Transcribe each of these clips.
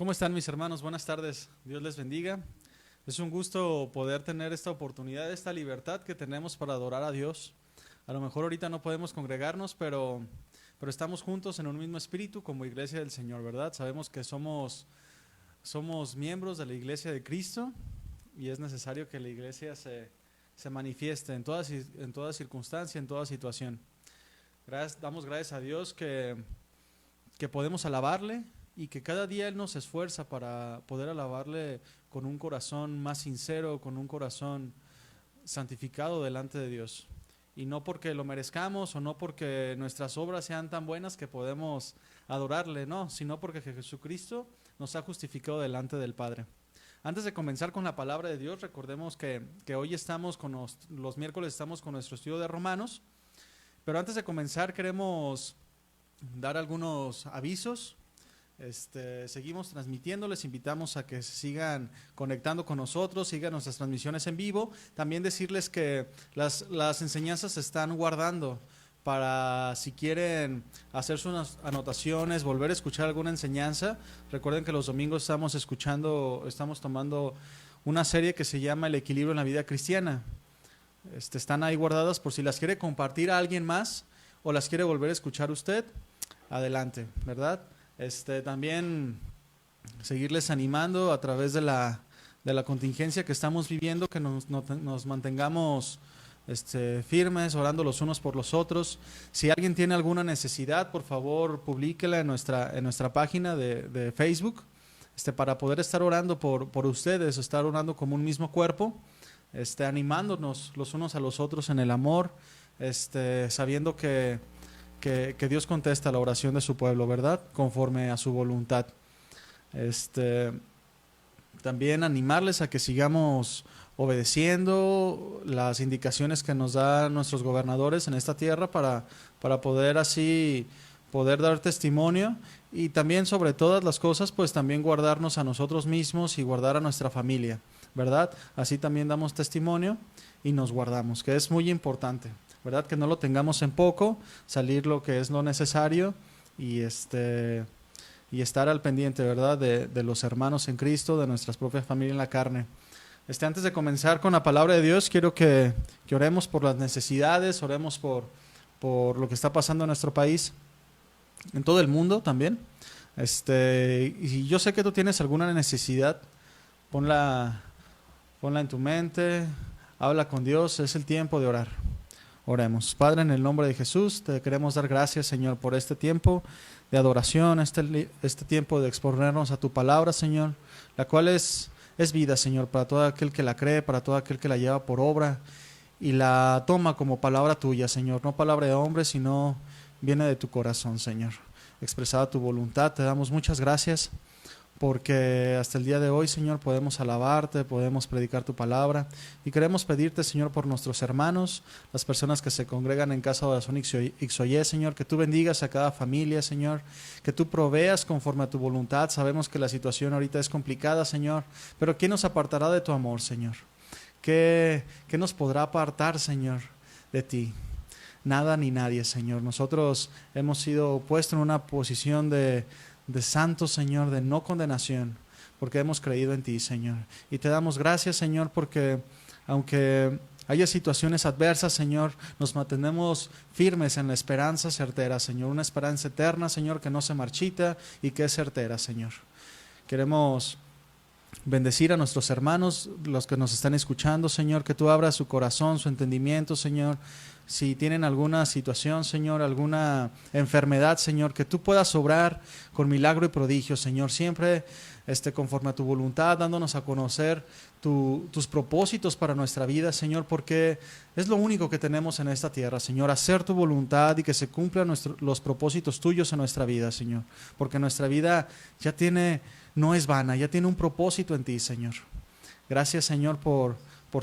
¿Cómo están mis hermanos? Buenas tardes. Dios les bendiga. Es un gusto poder tener esta oportunidad, esta libertad que tenemos para adorar a Dios. A lo mejor ahorita no podemos congregarnos, pero estamos juntos en un mismo espíritu como iglesia del Señor, ¿verdad? Sabemos que somos miembros de la iglesia de Cristo y es necesario que la iglesia se manifieste en toda circunstancia, en toda situación. Damos gracias a Dios que podemos alabarle y que cada día Él nos esfuerza para poder alabarle con un corazón más sincero, con un corazón santificado delante de Dios. Y no porque lo merezcamos o no porque nuestras obras sean tan buenas que podemos adorarle, no, sino porque Jesucristo nos ha justificado delante del Padre. Antes de comenzar con la palabra de Dios, recordemos que hoy estamos con los miércoles estamos con nuestro estudio de Romanos, pero antes de comenzar queremos dar algunos avisos. Seguimos transmitiendo, les invitamos a que se sigan conectando con nosotros, sigan nuestras transmisiones en vivo. También decirles que las enseñanzas se están guardando para si quieren hacer sus anotaciones, volver a escuchar alguna enseñanza. Recuerden que los domingos estamos tomando una serie que se llama El equilibrio en la vida cristiana. Están ahí guardadas por si las quiere compartir a alguien más o las quiere volver a escuchar usted, adelante, ¿verdad? También seguirles animando a través de la contingencia que estamos viviendo, que nos mantengamos firmes, orando los unos por los otros. Si alguien tiene alguna necesidad, por favor, publíquela en nuestra página de Facebook, para poder estar orando por ustedes, estar orando como un mismo cuerpo, animándonos los unos a los otros en el amor, sabiendo que Dios contesta la oración de su pueblo, ¿verdad? Conforme a su voluntad. También animarles a que sigamos obedeciendo las indicaciones que nos dan nuestros gobernadores en esta tierra para poder dar testimonio, y también sobre todas las cosas pues también guardarnos a nosotros mismos y guardar a nuestra familia, ¿verdad? Así también damos testimonio y nos guardamos, que es muy importante, ¿verdad? Que no lo tengamos en poco, salir lo que es lo necesario y estar al pendiente, ¿verdad? De los hermanos en Cristo, de nuestra propia familia en la carne. Antes de comenzar con la palabra de Dios, quiero que oremos por las necesidades, oremos por lo que está pasando en nuestro país, en todo el mundo también. Y yo sé que tú tienes alguna necesidad, ponla en tu mente, habla con Dios, es el tiempo de orar. Oremos. Padre, en el nombre de Jesús, te queremos dar gracias, Señor, por este tiempo de adoración, este tiempo de exponernos a tu palabra, Señor, la cual es vida, Señor, para todo aquel que la cree, para todo aquel que la lleva por obra y la toma como palabra tuya, Señor, no palabra de hombre, sino viene de tu corazón, Señor, expresada tu voluntad. Te damos muchas gracias porque hasta el día de hoy, Señor, podemos alabarte, podemos predicar tu palabra, y queremos pedirte, Señor, por nuestros hermanos, las personas que se congregan en casa de oración Ixoyé, Señor, que tú bendigas a cada familia, Señor, que tú proveas conforme a tu voluntad. Sabemos que la situación ahorita es complicada, Señor, pero ¿quién nos apartará de tu amor, Señor? ¿Qué nos podrá apartar, Señor, de ti? Nada ni nadie, Señor. Nosotros hemos sido puestos en una posición de santo, Señor, de no condenación, porque hemos creído en ti, Señor. Y te damos gracias, Señor, porque aunque haya situaciones adversas, Señor, nos mantenemos firmes en la esperanza certera, Señor, una esperanza eterna, Señor, que no se marchita y que es certera, Señor. Queremos bendecir a nuestros hermanos, los que nos están escuchando, Señor, que tú abras su corazón, su entendimiento, Señor. Si tienen alguna situación, Señor, alguna enfermedad, Señor, que tú puedas obrar con milagro y prodigio, Señor, siempre conforme a tu voluntad, dándonos a conocer tus propósitos para nuestra vida, Señor, porque es lo único que tenemos en esta tierra, Señor, hacer tu voluntad y que se cumplan los propósitos tuyos en nuestra vida, Señor, porque nuestra vida no es vana, ya tiene un propósito en ti, Señor. Gracias, Señor, por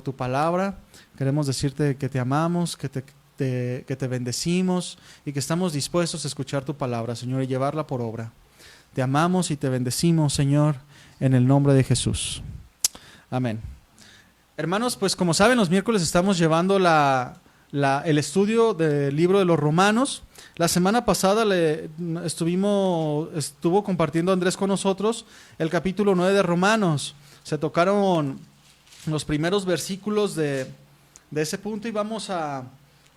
tu palabra. Queremos decirte que te amamos, que te bendecimos y que estamos dispuestos a escuchar tu palabra, Señor, y llevarla por obra. Te amamos y te bendecimos, Señor, en el nombre de Jesús. Amén. Hermanos, pues como saben, los miércoles estamos llevando el estudio del libro de los Romanos. La semana pasada estuvo compartiendo Andrés con nosotros el capítulo 9 de Romanos. Se tocaron los primeros versículos de ese punto y vamos a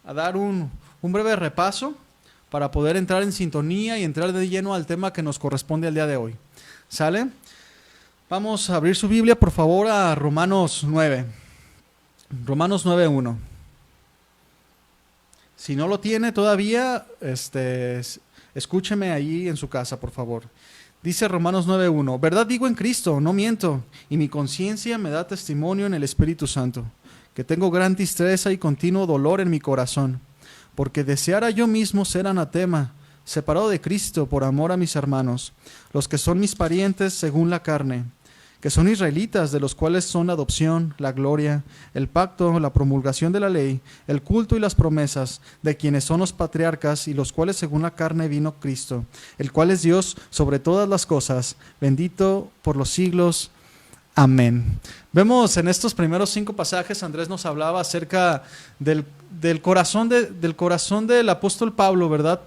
dar un breve repaso para poder entrar en sintonía y entrar de lleno al tema que nos corresponde al día de hoy. ¿Sale? Vamos a abrir su Biblia, por favor, a Romanos 9. Romanos 9:1. Si no lo tiene todavía, escúcheme ahí en su casa, por favor. Dice Romanos 9:1, verdad digo en Cristo, no miento, y mi conciencia me da testimonio en el Espíritu Santo, que tengo gran tristeza y continuo dolor en mi corazón, porque deseara yo mismo ser anatema, separado de Cristo por amor a mis hermanos, los que son mis parientes según la carne, que son israelitas, de los cuales son la adopción, la gloria, el pacto, la promulgación de la ley, el culto y las promesas, de quienes son los patriarcas y los cuales según la carne vino Cristo, el cual es Dios sobre todas las cosas, bendito por los siglos. Amén. Vemos en estos primeros 5 pasajes, Andrés nos hablaba acerca del corazón del apóstol Pablo, ¿verdad?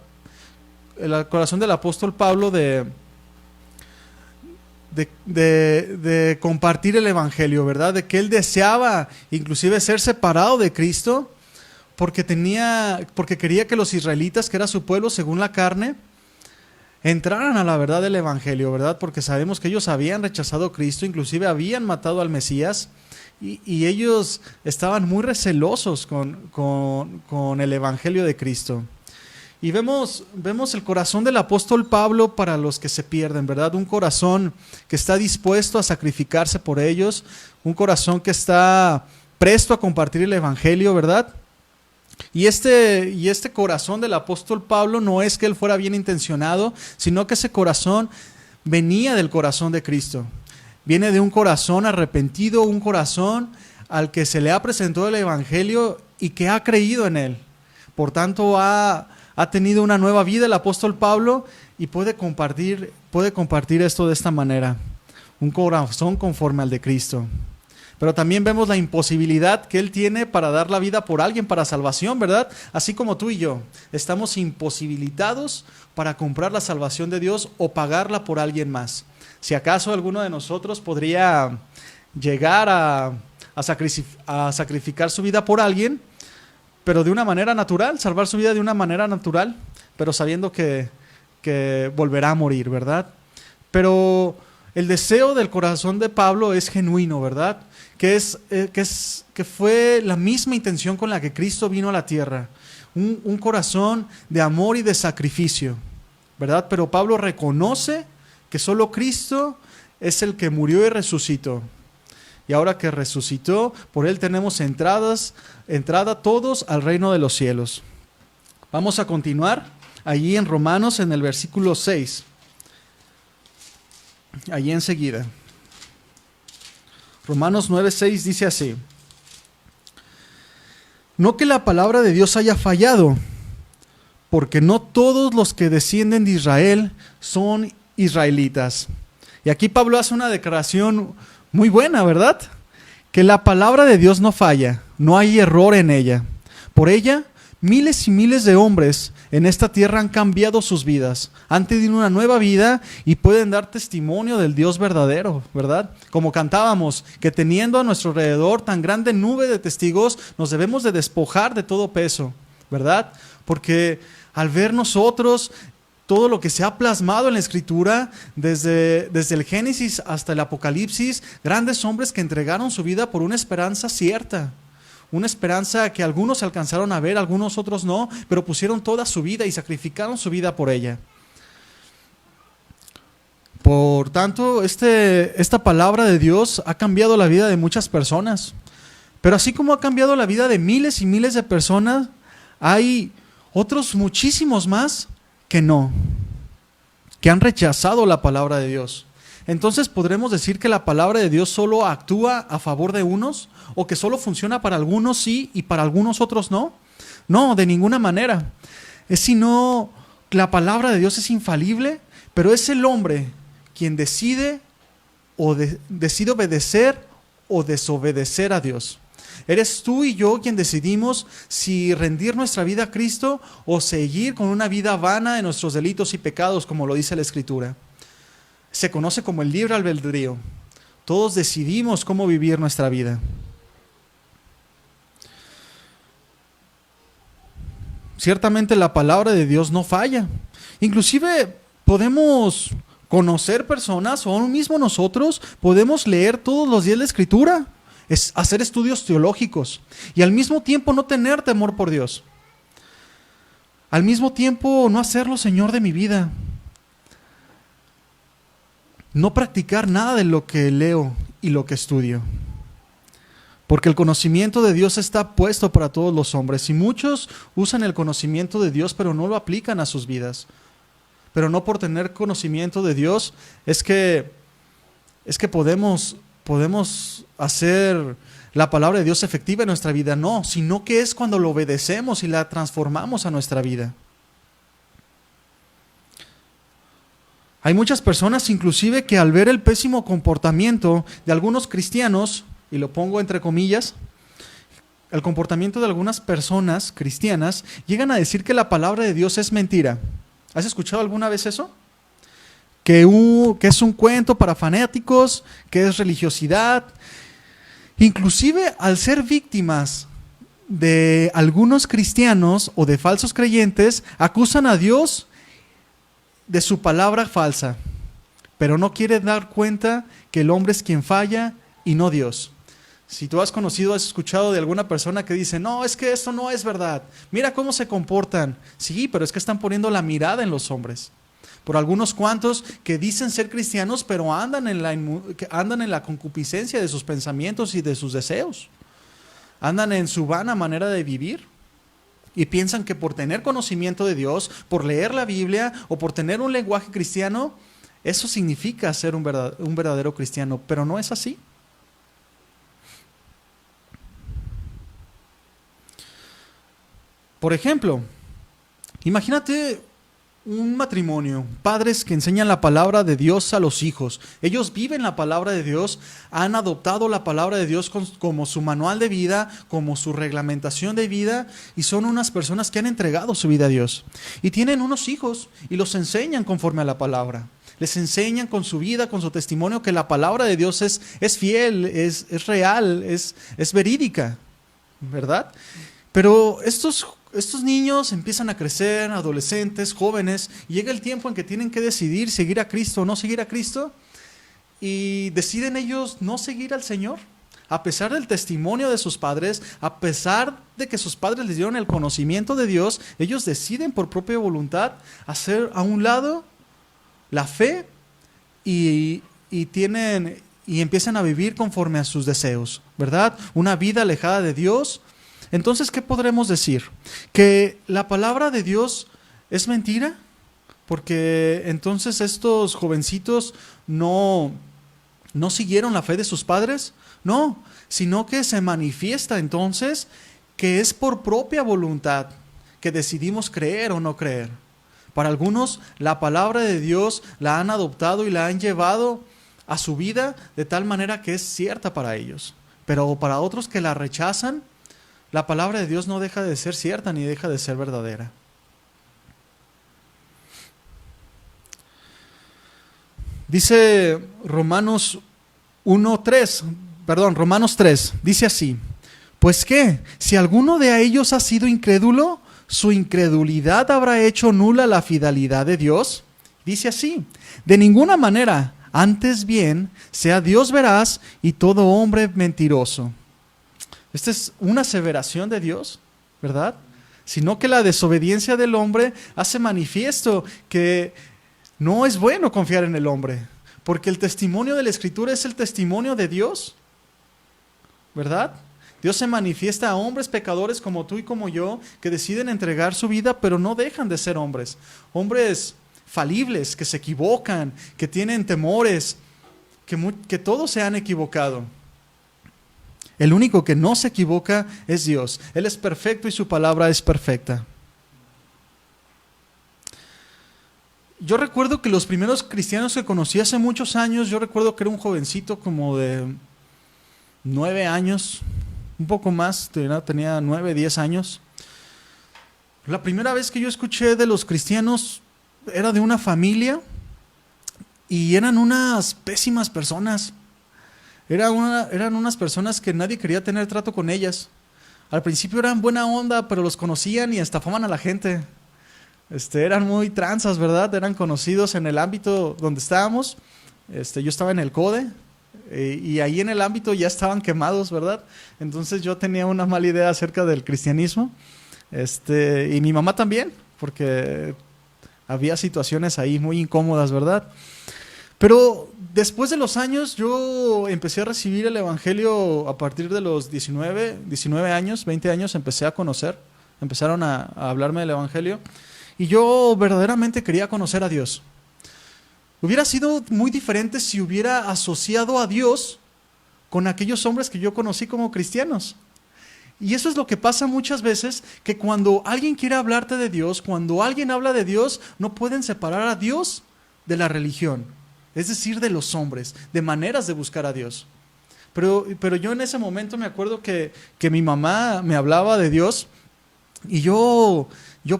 El corazón del apóstol Pablo de compartir el evangelio, ¿verdad? De que él deseaba inclusive ser separado de Cristo porque quería que los israelitas, que era su pueblo según la carne, entraran a la verdad del evangelio, ¿verdad? Porque sabemos que ellos habían rechazado a Cristo, inclusive habían matado al Mesías y ellos estaban muy recelosos con el evangelio de Cristo. Y vemos el corazón del apóstol Pablo para los que se pierden, ¿verdad? Un corazón que está dispuesto a sacrificarse por ellos, un corazón que está presto a compartir el evangelio, ¿verdad? Y este corazón del apóstol Pablo no es que él fuera bien intencionado, sino que ese corazón venía del corazón de Cristo. Viene de un corazón arrepentido, un corazón al que se le ha presentado el evangelio y que ha creído en él. Por tanto, ha tenido una nueva vida el apóstol Pablo y puede compartir esto de esta manera, un corazón conforme al de Cristo. Pero también vemos la imposibilidad que él tiene para dar la vida por alguien para salvación, ¿verdad? Así como tú y yo, estamos imposibilitados para comprar la salvación de Dios o pagarla por alguien más. Si acaso alguno de nosotros podría llegar a sacrificar su vida por alguien, pero de una manera natural, salvar su vida de una manera natural, pero sabiendo que volverá a morir, ¿verdad? Pero el deseo del corazón de Pablo es genuino, ¿verdad? Que fue la misma intención con la que Cristo vino a la tierra, un corazón de amor y de sacrificio, ¿verdad? Pero Pablo reconoce que solo Cristo es el que murió y resucitó. Y ahora que resucitó, por él tenemos entrada todos al reino de los cielos. Vamos a continuar allí en Romanos en el versículo 6. Allí enseguida. Romanos 9:6 dice así: no que la palabra de Dios haya fallado, porque no todos los que descienden de Israel son israelitas. Y aquí Pablo hace una declaración muy buena, ¿verdad? Que la palabra de Dios no falla, no hay error en ella. Por ella, miles y miles de hombres en esta tierra han cambiado sus vidas, han tenido una nueva vida y pueden dar testimonio del Dios verdadero, ¿verdad? Como cantábamos, que teniendo a nuestro alrededor tan grande nube de testigos, nos debemos de despojar de todo peso, ¿verdad? Porque al ver nosotros todo lo que se ha plasmado en la Escritura, desde el Génesis hasta el Apocalipsis, grandes hombres que entregaron su vida por una esperanza cierta, una esperanza que algunos alcanzaron a ver, algunos otros no, pero pusieron toda su vida y sacrificaron su vida por ella. Por tanto, esta palabra de Dios ha cambiado la vida de muchas personas, pero así como ha cambiado la vida de miles y miles de personas, hay otros muchísimos más que han rechazado la palabra de Dios. Entonces, ¿podremos decir que la palabra de Dios solo actúa a favor de unos? ¿O que solo funciona para algunos sí y para algunos otros no? No, de ninguna manera. Sino, la palabra de Dios es infalible, pero es el hombre quien decide decide obedecer o desobedecer a Dios. Eres tú y yo quien decidimos si rendir nuestra vida a Cristo o seguir con una vida vana en nuestros delitos y pecados, como lo dice la Escritura. Se conoce como el libre albedrío. Todos decidimos cómo vivir nuestra vida. Ciertamente la palabra de Dios no falla. Inclusive podemos conocer personas, o aún mismo nosotros podemos leer todos los días la Escritura, hacer estudios teológicos y al mismo tiempo no tener temor por Dios. Al mismo tiempo no hacerlo Señor de mi vida. No practicar nada de lo que leo y lo que estudio. Porque el conocimiento de Dios está puesto para todos los hombres y muchos usan el conocimiento de Dios pero no lo aplican a sus vidas. Pero no por tener conocimiento de Dios es que podemos hacer la palabra de Dios efectiva en nuestra vida. No, sino que es cuando lo obedecemos y la transformamos a nuestra vida. Hay muchas personas inclusive que al ver el pésimo comportamiento de algunos cristianos, y lo pongo entre comillas, el comportamiento de algunas personas cristianas, llegan a decir que la palabra de Dios es mentira. ¿Has escuchado alguna vez eso? Que es un cuento para fanáticos, que es religiosidad. Inclusive al ser víctimas de algunos cristianos o de falsos creyentes, acusan a Dios de su palabra falsa, pero no quieren dar cuenta que el hombre es quien falla y no Dios. Si tú has escuchado de alguna persona que dice, no, es que esto no es verdad, mira cómo se comportan. Sí, pero es que están poniendo la mirada en los hombres. Por algunos cuantos que dicen ser cristianos, pero andan en la concupiscencia de sus pensamientos y de sus deseos. Andan en su vana manera de vivir. Y piensan que por tener conocimiento de Dios, por leer la Biblia o por tener un lenguaje cristiano, eso significa ser un verdadero cristiano, pero no es así. Por ejemplo, imagínate un matrimonio, padres que enseñan la palabra de Dios a los hijos. Ellos viven la palabra de Dios, han adoptado la palabra de Dios como su manual de vida, como su reglamentación de vida, y son unas personas que han entregado su vida a Dios. Y tienen unos hijos y los enseñan conforme a la palabra. Les enseñan con su vida, con su testimonio, que la palabra de Dios es fiel, es real, es verídica, ¿verdad? Pero estos niños empiezan a crecer, adolescentes, jóvenes, y llega el tiempo en que tienen que decidir seguir a Cristo o no seguir a Cristo, y deciden ellos no seguir al Señor, a pesar del testimonio de sus padres, a pesar de que sus padres les dieron el conocimiento de Dios. Ellos deciden por propia voluntad hacer a un lado la fe y empiezan a vivir conforme a sus deseos, ¿verdad? Una vida alejada de Dios. Entonces, ¿qué podremos decir? ¿Que la palabra de Dios es mentira? Porque entonces estos jovencitos no siguieron la fe de sus padres. No, sino que se manifiesta entonces que es por propia voluntad que decidimos creer o no creer. Para algunos, la palabra de Dios la han adoptado y la han llevado a su vida de tal manera que es cierta para ellos. Pero para otros que la rechazan, la palabra de Dios no deja de ser cierta ni deja de ser verdadera. Dice Romanos 3, dice así: ¿pues qué? Si alguno de ellos ha sido incrédulo, ¿su incredulidad habrá hecho nula la fidelidad de Dios? Dice así: de ninguna manera, antes bien, sea Dios veraz y todo hombre mentiroso. Esta es una aseveración de Dios, ¿verdad? Sino que la desobediencia del hombre hace manifiesto que no es bueno confiar en el hombre, porque el testimonio de la Escritura es el testimonio de Dios, ¿verdad? Dios se manifiesta a hombres pecadores como tú y como yo, que deciden entregar su vida, pero no dejan de ser hombres. Hombres falibles, que se equivocan, que tienen temores, que todos se han equivocado. El único que no se equivoca es Dios. Él es perfecto y su palabra es perfecta. Yo recuerdo que los primeros cristianos que conocí hace muchos años, yo recuerdo que era un jovencito como de 9 años, un poco más, tenía 9, 10 años. La primera vez que yo escuché de los cristianos era de una familia y eran unas pésimas personas. Eran unas personas que nadie quería tener trato con ellas. Al principio eran buena onda, pero los conocían y estafaban a la gente. Eran muy tranzas, ¿verdad? Eran conocidos en el ámbito donde estábamos. Yo estaba en el CODE y ahí en el ámbito ya estaban quemados, ¿verdad? Entonces yo tenía una mala idea acerca del cristianismo. Y mi mamá también, porque había situaciones ahí muy incómodas, ¿verdad? Pero después de los años yo empecé a recibir el evangelio a partir de los 19 años, 20 años, empecé a conocer, empezaron a hablarme del evangelio y yo verdaderamente quería conocer a Dios. Hubiera sido muy diferente si hubiera asociado a Dios con aquellos hombres que yo conocí como cristianos. Y eso es lo que pasa muchas veces, que cuando alguien quiere hablarte de Dios, cuando alguien habla de Dios, no pueden separar a Dios de la religión. Es decir, de los hombres, de maneras de buscar a Dios. Pero yo en ese momento me acuerdo que mi mamá me hablaba de Dios y yo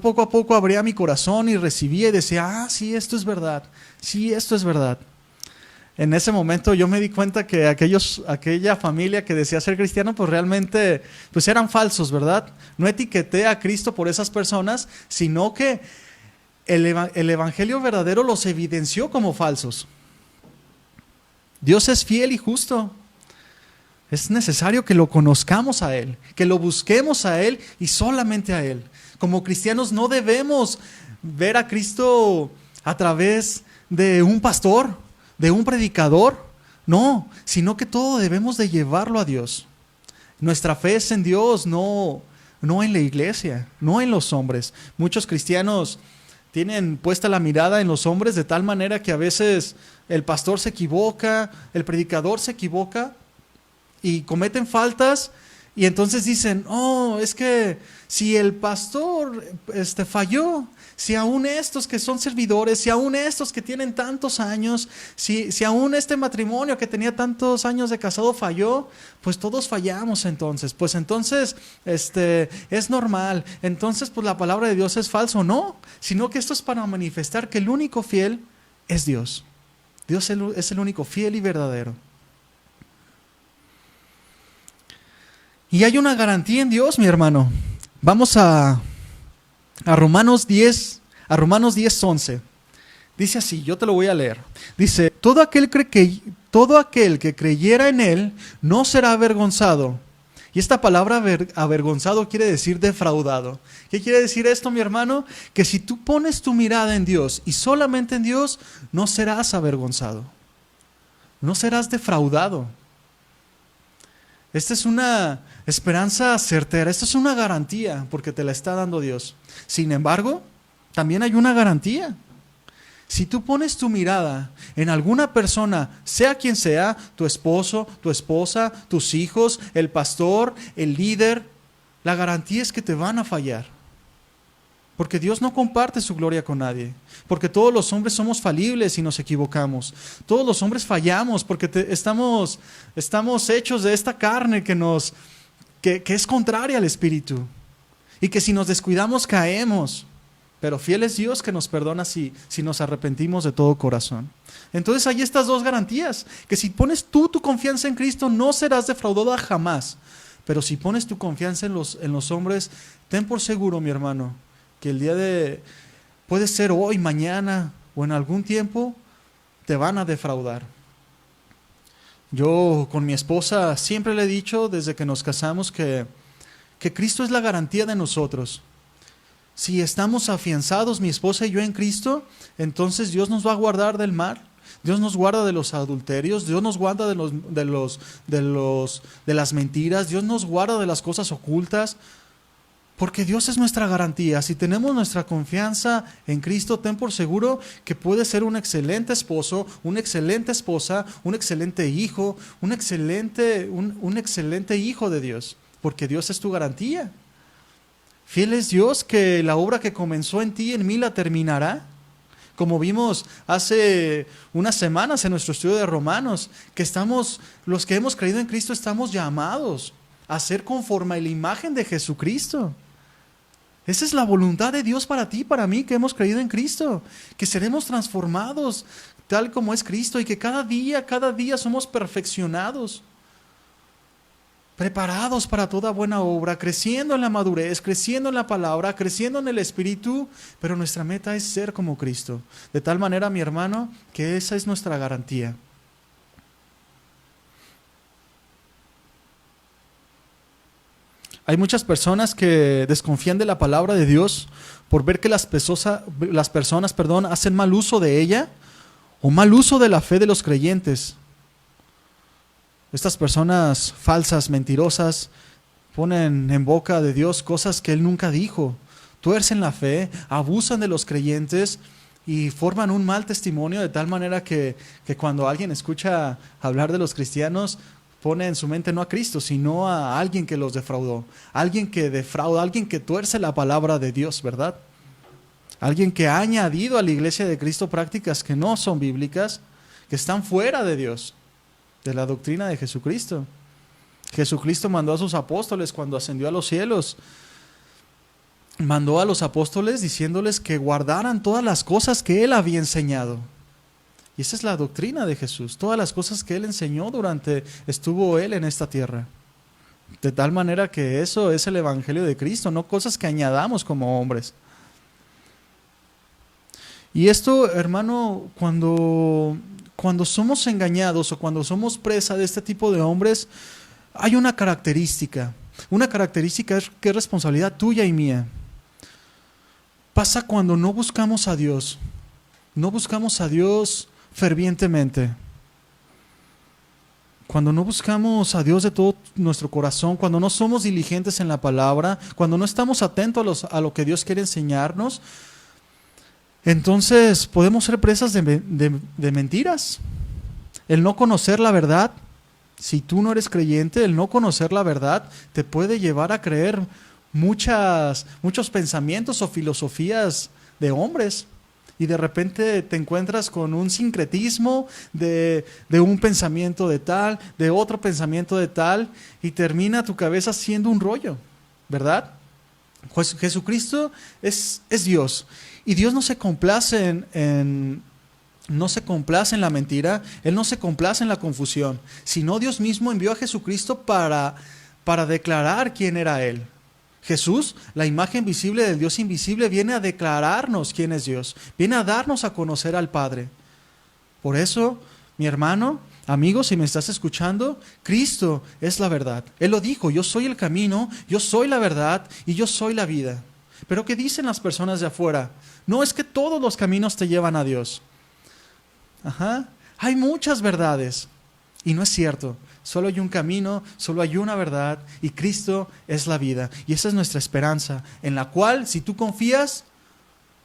poco a poco abría mi corazón y recibía y decía, sí, esto es verdad, sí, esto es verdad. En ese momento yo me di cuenta que aquella familia que decía ser cristiano, pues realmente pues eran falsos, ¿verdad? No etiqueté a Cristo por esas personas, sino que el evangelio verdadero los evidenció como falsos. Dios es fiel y justo. Es necesario que lo conozcamos a Él, que lo busquemos a Él y solamente a Él. Como cristianos no debemos ver a Cristo a través de un pastor, de un predicador, no, sino que todo debemos de llevarlo a Dios. Nuestra fe es en Dios, no en la iglesia, no en los hombres. Muchos cristianos tienen puesta la mirada en los hombres de tal manera que a veces el pastor se equivoca, el predicador se equivoca y cometen faltas y entonces dicen, es que si el pastor falló, si aún estos que son servidores, si aún estos que tienen tantos años, si aún este matrimonio que tenía tantos años de casado falló, pues todos fallamos entonces. Pues entonces es normal. Entonces pues la palabra de Dios es falso. No, sino que esto es para manifestar que el único fiel es Dios. Dios es el único fiel y verdadero. Y hay una garantía en Dios, mi hermano. Vamos a Romanos 10, 11. Dice así, yo te lo voy a leer. Dice, todo aquel que creyera en Él no será avergonzado. Y esta palabra avergonzado quiere decir defraudado. ¿Qué quiere decir esto, mi hermano? Que si tú pones tu mirada en Dios y solamente en Dios, no serás avergonzado. No serás defraudado. Esta es una esperanza certera, esta es una garantía porque te la está dando Dios. Sin embargo, también hay una garantía. Si tú pones tu mirada en alguna persona, sea quien sea, tu esposo, tu esposa, tus hijos, el pastor, el líder, la garantía es que te van a fallar. Porque Dios no comparte su gloria con nadie. Porque todos los hombres somos falibles y nos equivocamos. Todos los hombres fallamos porque estamos hechos de esta carne que es contraria al Espíritu. Y que si nos descuidamos caemos. Pero fiel es Dios que nos perdona si nos arrepentimos de todo corazón. Entonces hay estas dos garantías. Que si pones tú tu confianza en Cristo no serás defraudado jamás. Pero si pones tu confianza en los hombres, ten por seguro, mi hermano, que el día puede ser hoy, mañana o en algún tiempo, te van a defraudar. Yo con mi esposa siempre le he dicho desde que nos casamos que Cristo es la garantía de nosotros. Si estamos afianzados, mi esposa y yo, en Cristo, entonces Dios nos va a guardar del mal. Dios nos guarda de los adulterios, Dios nos guarda de las mentiras, Dios nos guarda de las cosas ocultas. Porque Dios es nuestra garantía. Si tenemos nuestra confianza en Cristo, ten por seguro que puedes ser un excelente esposo, una excelente esposa, un excelente hijo, un excelente hijo de Dios. Porque Dios es tu garantía. Fiel es Dios que la obra que comenzó en ti, en mí, la terminará. Como vimos hace unas semanas en nuestro estudio de Romanos, que los que hemos creído en Cristo estamos llamados a ser conforme a la imagen de Jesucristo. Esa es la voluntad de Dios para ti, para mí, que hemos creído en Cristo, que seremos transformados tal como es Cristo y que cada día somos perfeccionados, preparados para toda buena obra, creciendo en la madurez, creciendo en la palabra, creciendo en el Espíritu, pero nuestra meta es ser como Cristo. De tal manera, mi hermano, que esa es nuestra garantía. Hay muchas personas que desconfían de la palabra de Dios por ver que las personas hacen mal uso de ella o mal uso de la fe de los creyentes. Estas personas falsas, mentirosas, ponen en boca de Dios cosas que Él nunca dijo, tuercen la fe, abusan de los creyentes y forman un mal testimonio de tal manera que cuando alguien escucha hablar de los cristianos, pone en su mente no a Cristo, sino a alguien que los defraudó, alguien que defrauda, alguien que tuerce la palabra de Dios, ¿verdad? Alguien que ha añadido a la iglesia de Cristo prácticas que no son bíblicas, que están fuera de Dios, de la doctrina de Jesucristo. Jesucristo mandó a sus apóstoles cuando ascendió a los cielos. Mandó a los apóstoles diciéndoles que guardaran todas las cosas que Él había enseñado. Y esa es la doctrina de Jesús, todas las cosas que Él enseñó durante estuvo Él en esta tierra. De tal manera que eso es el evangelio de Cristo, no cosas que añadamos como hombres. Y esto, hermano, cuando somos engañados o cuando somos presa de este tipo de hombres, hay una característica que es responsabilidad tuya y mía. Pasa cuando no buscamos a Dios fervientemente. Cuando no buscamos a Dios de todo nuestro corazón, cuando no somos diligentes en la palabra, cuando no estamos atentos a lo que Dios quiere enseñarnos, entonces podemos ser presas de mentiras. El no conocer la verdad, si tú no eres creyente, el no conocer la verdad te puede llevar a creer muchos pensamientos o filosofías de hombres. Y de repente te encuentras con un sincretismo de un pensamiento de tal, de otro pensamiento de tal, y termina tu cabeza siendo un rollo, ¿verdad? Pues Jesucristo es Dios, y Dios no se complace no se complace en la mentira, Él no se complace en la confusión, sino Dios mismo envió a Jesucristo para declarar quién era Él. Jesús, la imagen visible del Dios invisible, viene a declararnos quién es Dios, viene a darnos a conocer al Padre. Por eso, mi hermano, amigo, si me estás escuchando, Cristo es la verdad. Él lo dijo, yo soy el camino, yo soy la verdad y yo soy la vida. Pero ¿qué dicen las personas de afuera? No, es que todos los caminos te llevan a Dios. Hay muchas verdades y no es cierto. Solo hay un camino, solo hay una verdad y Cristo es la vida. Y esa es nuestra esperanza, en la cual si tú confías,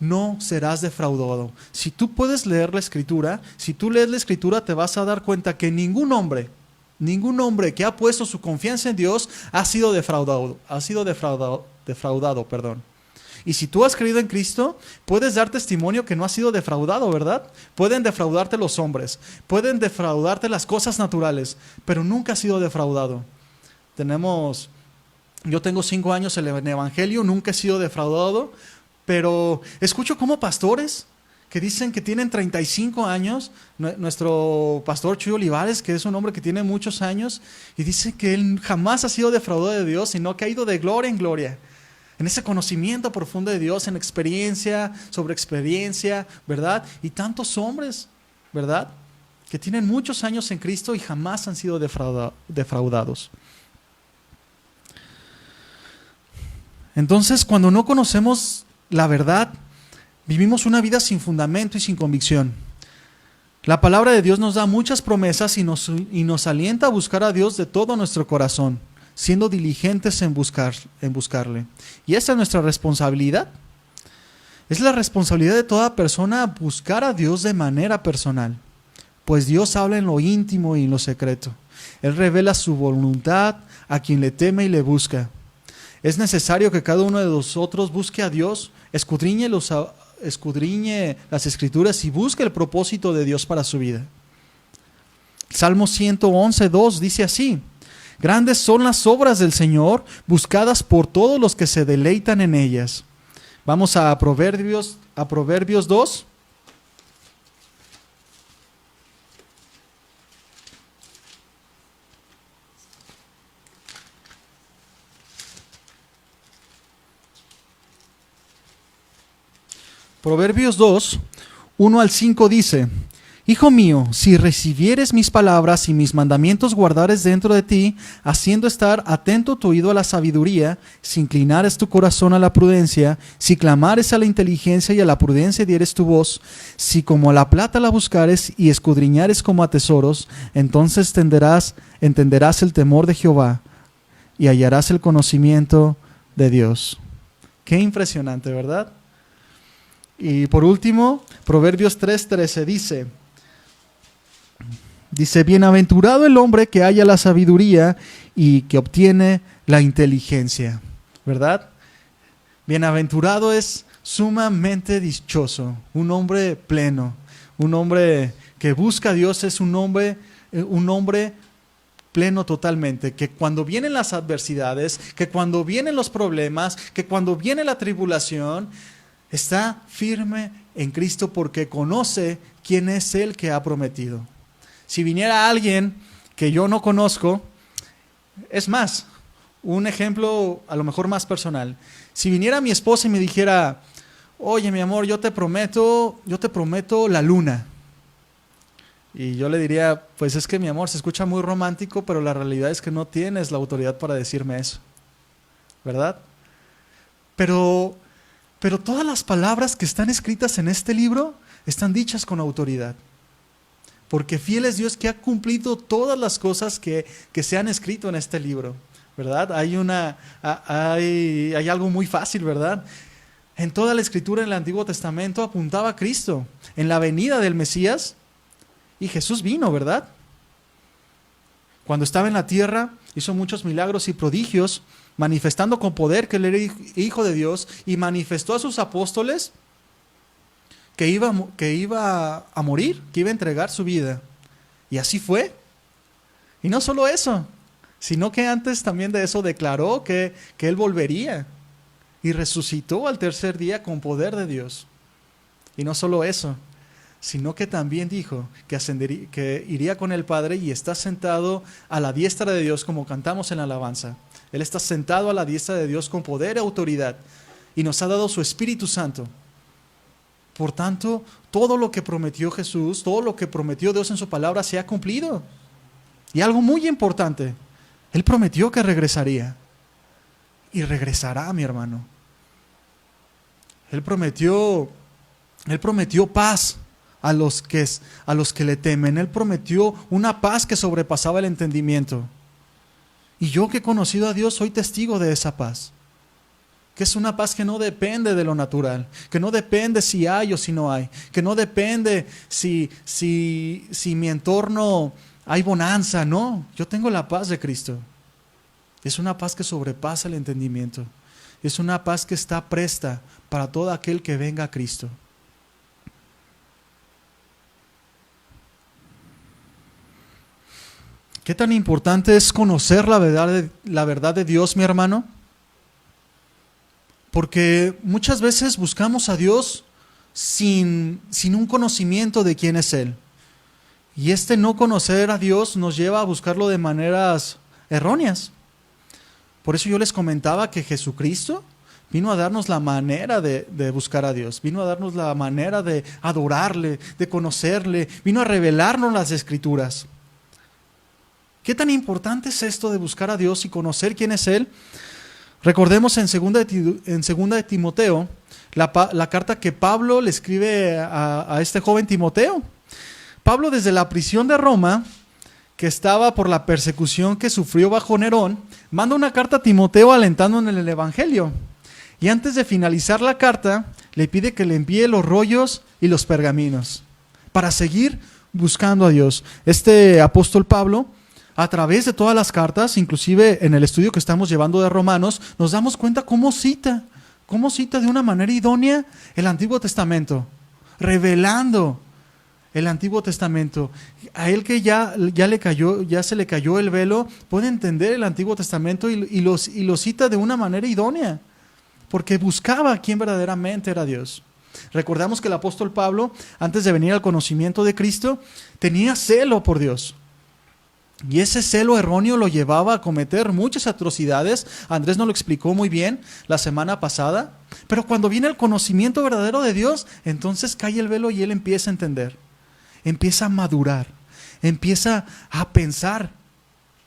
no serás defraudado. Si tú puedes leer la Escritura, si tú lees la Escritura te vas a dar cuenta que ningún hombre que ha puesto su confianza en Dios ha sido defraudado. Y si tú has creído en Cristo, puedes dar testimonio que no has sido defraudado, ¿verdad? Pueden defraudarte los hombres, pueden defraudarte las cosas naturales, pero nunca has sido defraudado. Yo tengo 5 años en el Evangelio, nunca he sido defraudado, pero escucho como pastores que dicen que tienen 35 años, nuestro pastor Chuy Olivares, que es un hombre que tiene muchos años, y dice que él jamás ha sido defraudado de Dios, sino que ha ido de gloria en gloria. En ese conocimiento profundo de Dios, en experiencia sobre experiencia, ¿verdad? Y tantos hombres, ¿verdad? Que tienen muchos años en Cristo y jamás han sido defraudados. Entonces, cuando no conocemos la verdad, vivimos una vida sin fundamento y sin convicción. La palabra de Dios nos da muchas promesas y nos alienta a buscar a Dios de todo nuestro corazón, siendo diligentes en buscarle. Y esa es nuestra responsabilidad. Es la responsabilidad de toda persona buscar a Dios de manera personal, pues Dios habla en lo íntimo y en lo secreto. Él revela su voluntad a quien le teme y le busca. Es necesario que cada uno de nosotros busque a Dios, escudriñe las Escrituras y busque el propósito de Dios para su vida. Salmo 111:2 dice así: Grandes son las obras del Señor, buscadas por todos los que se deleitan en ellas. Vamos a Proverbios 2. Proverbios 2, 1 al 5 dice: Hijo mío, si recibieres mis palabras y mis mandamientos guardares dentro de ti, haciendo estar atento tu oído a la sabiduría, si inclinares tu corazón a la prudencia, si clamares a la inteligencia y a la prudencia dieres tu voz, si como a la plata la buscares y escudriñares como a tesoros, entonces entenderás el temor de Jehová y hallarás el conocimiento de Dios. Qué impresionante, ¿verdad? Y por último, Proverbios 3:13 dice, bienaventurado el hombre que halla la sabiduría y que obtiene la inteligencia, ¿verdad? Bienaventurado es sumamente dichoso, un hombre pleno, un hombre que busca a Dios es un hombre pleno totalmente, que cuando vienen las adversidades, que cuando vienen los problemas, que cuando viene la tribulación, está firme en Cristo porque conoce quién es el que ha prometido. Si viniera alguien que yo no conozco, es más, un ejemplo a lo mejor más personal. Si viniera mi esposa y me dijera, oye mi amor, yo te prometo la luna. Y yo le diría, pues es que mi amor, se escucha muy romántico, pero la realidad es que no tienes la autoridad para decirme eso, ¿verdad? Pero todas las palabras que están escritas en este libro están dichas con autoridad. Porque fiel es Dios que ha cumplido todas las cosas que se han escrito en este libro, ¿verdad? Hay algo muy fácil, ¿verdad? En toda la escritura en el Antiguo Testamento apuntaba a Cristo, en la venida del Mesías, y Jesús vino, ¿verdad? Cuando estaba en la tierra, hizo muchos milagros y prodigios, manifestando con poder que él era hijo de Dios, y manifestó a sus apóstoles que iba a morir, que iba a entregar su vida. Y así fue. Y no solo eso, sino que antes también de eso declaró que él volvería y resucitó al tercer día con poder de Dios. Y no solo eso, sino que también dijo que iría con el Padre y está sentado a la diestra de Dios, como cantamos en la alabanza. Él está sentado a la diestra de Dios con poder y autoridad y nos ha dado su Espíritu Santo. Por tanto, todo lo que prometió Jesús, todo lo que prometió Dios en su palabra se ha cumplido. Y algo muy importante, Él prometió que regresaría. Y regresará, mi hermano. Él prometió paz a los que le temen. Él prometió una paz que sobrepasaba el entendimiento. Y yo que he conocido a Dios soy testigo de esa paz. Que es una paz que no depende de lo natural, que no depende si hay o si no hay, que no depende si mi entorno hay bonanza, no. Yo tengo la paz de Cristo. Es una paz que sobrepasa el entendimiento. Es una paz que está presta para todo aquel que venga a Cristo. ¿Qué tan importante es conocer la verdad de Dios, mi hermano? Porque muchas veces buscamos a Dios sin un conocimiento de quién es Él. Y no conocer a Dios nos lleva a buscarlo de maneras erróneas. Por eso yo les comentaba que Jesucristo vino a darnos la manera de buscar a Dios, vino a darnos la manera de adorarle, de conocerle, vino a revelarnos las Escrituras. ¿Qué tan importante es esto de buscar a Dios y conocer quién es Él? Recordemos en segunda de Timoteo, la carta que Pablo le escribe a este joven Timoteo. Pablo, desde la prisión de Roma, que estaba por la persecución que sufrió bajo Nerón, manda una carta a Timoteo alentándole en el Evangelio. Y antes de finalizar la carta, le pide que le envíe los rollos y los pergaminos para seguir buscando a Dios. Este apóstol Pablo, a través de todas las cartas, inclusive en el estudio que estamos llevando de Romanos, nos damos cuenta cómo cita de una manera idónea el Antiguo Testamento, revelando el Antiguo Testamento. A él que ya se le cayó el velo, puede entender el Antiguo Testamento y lo cita de una manera idónea, porque buscaba a quien verdaderamente era Dios. Recordamos que el apóstol Pablo, antes de venir al conocimiento de Cristo, tenía celo por Dios. Y ese celo erróneo lo llevaba a cometer muchas atrocidades. Andrés nos lo explicó muy bien la semana pasada. Pero cuando viene el conocimiento verdadero de Dios, entonces cae el velo y él empieza a entender. Empieza a madurar. Empieza a pensar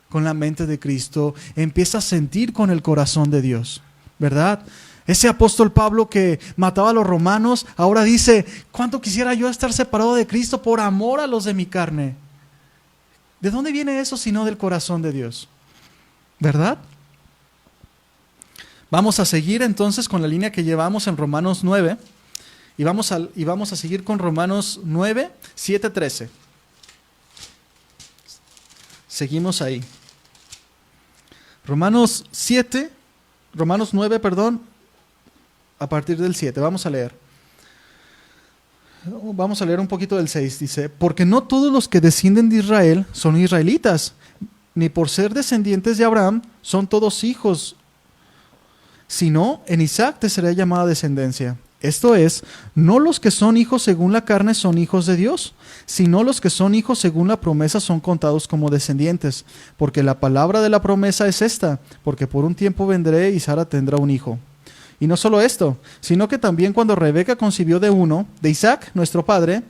con la mente de Cristo. Empieza a sentir con el corazón de Dios. ¿Verdad? Ese apóstol Pablo que mataba a los romanos, ahora dice: ¿cuánto quisiera yo estar separado de Cristo por amor a los de mi carne? ¿De dónde viene eso sino del corazón de Dios? ¿Verdad? Vamos a seguir entonces con la línea que llevamos en Romanos 9 y vamos a seguir con Romanos 9, 7, 13. Seguimos ahí. Romanos 9, a partir del 7. Vamos a leer. Vamos a leer un poquito del 6, dice: porque no todos los que descienden de Israel son israelitas, ni por ser descendientes de Abraham son todos hijos, sino en Isaac te será llamada descendencia. Esto es, no los que son hijos según la carne son hijos de Dios, sino los que son hijos según la promesa son contados como descendientes, porque la palabra de la promesa es esta: porque por un tiempo vendré y Sara tendrá un hijo. Y no solo esto, sino que también cuando Rebeca concibió de Isaac, nuestro padre,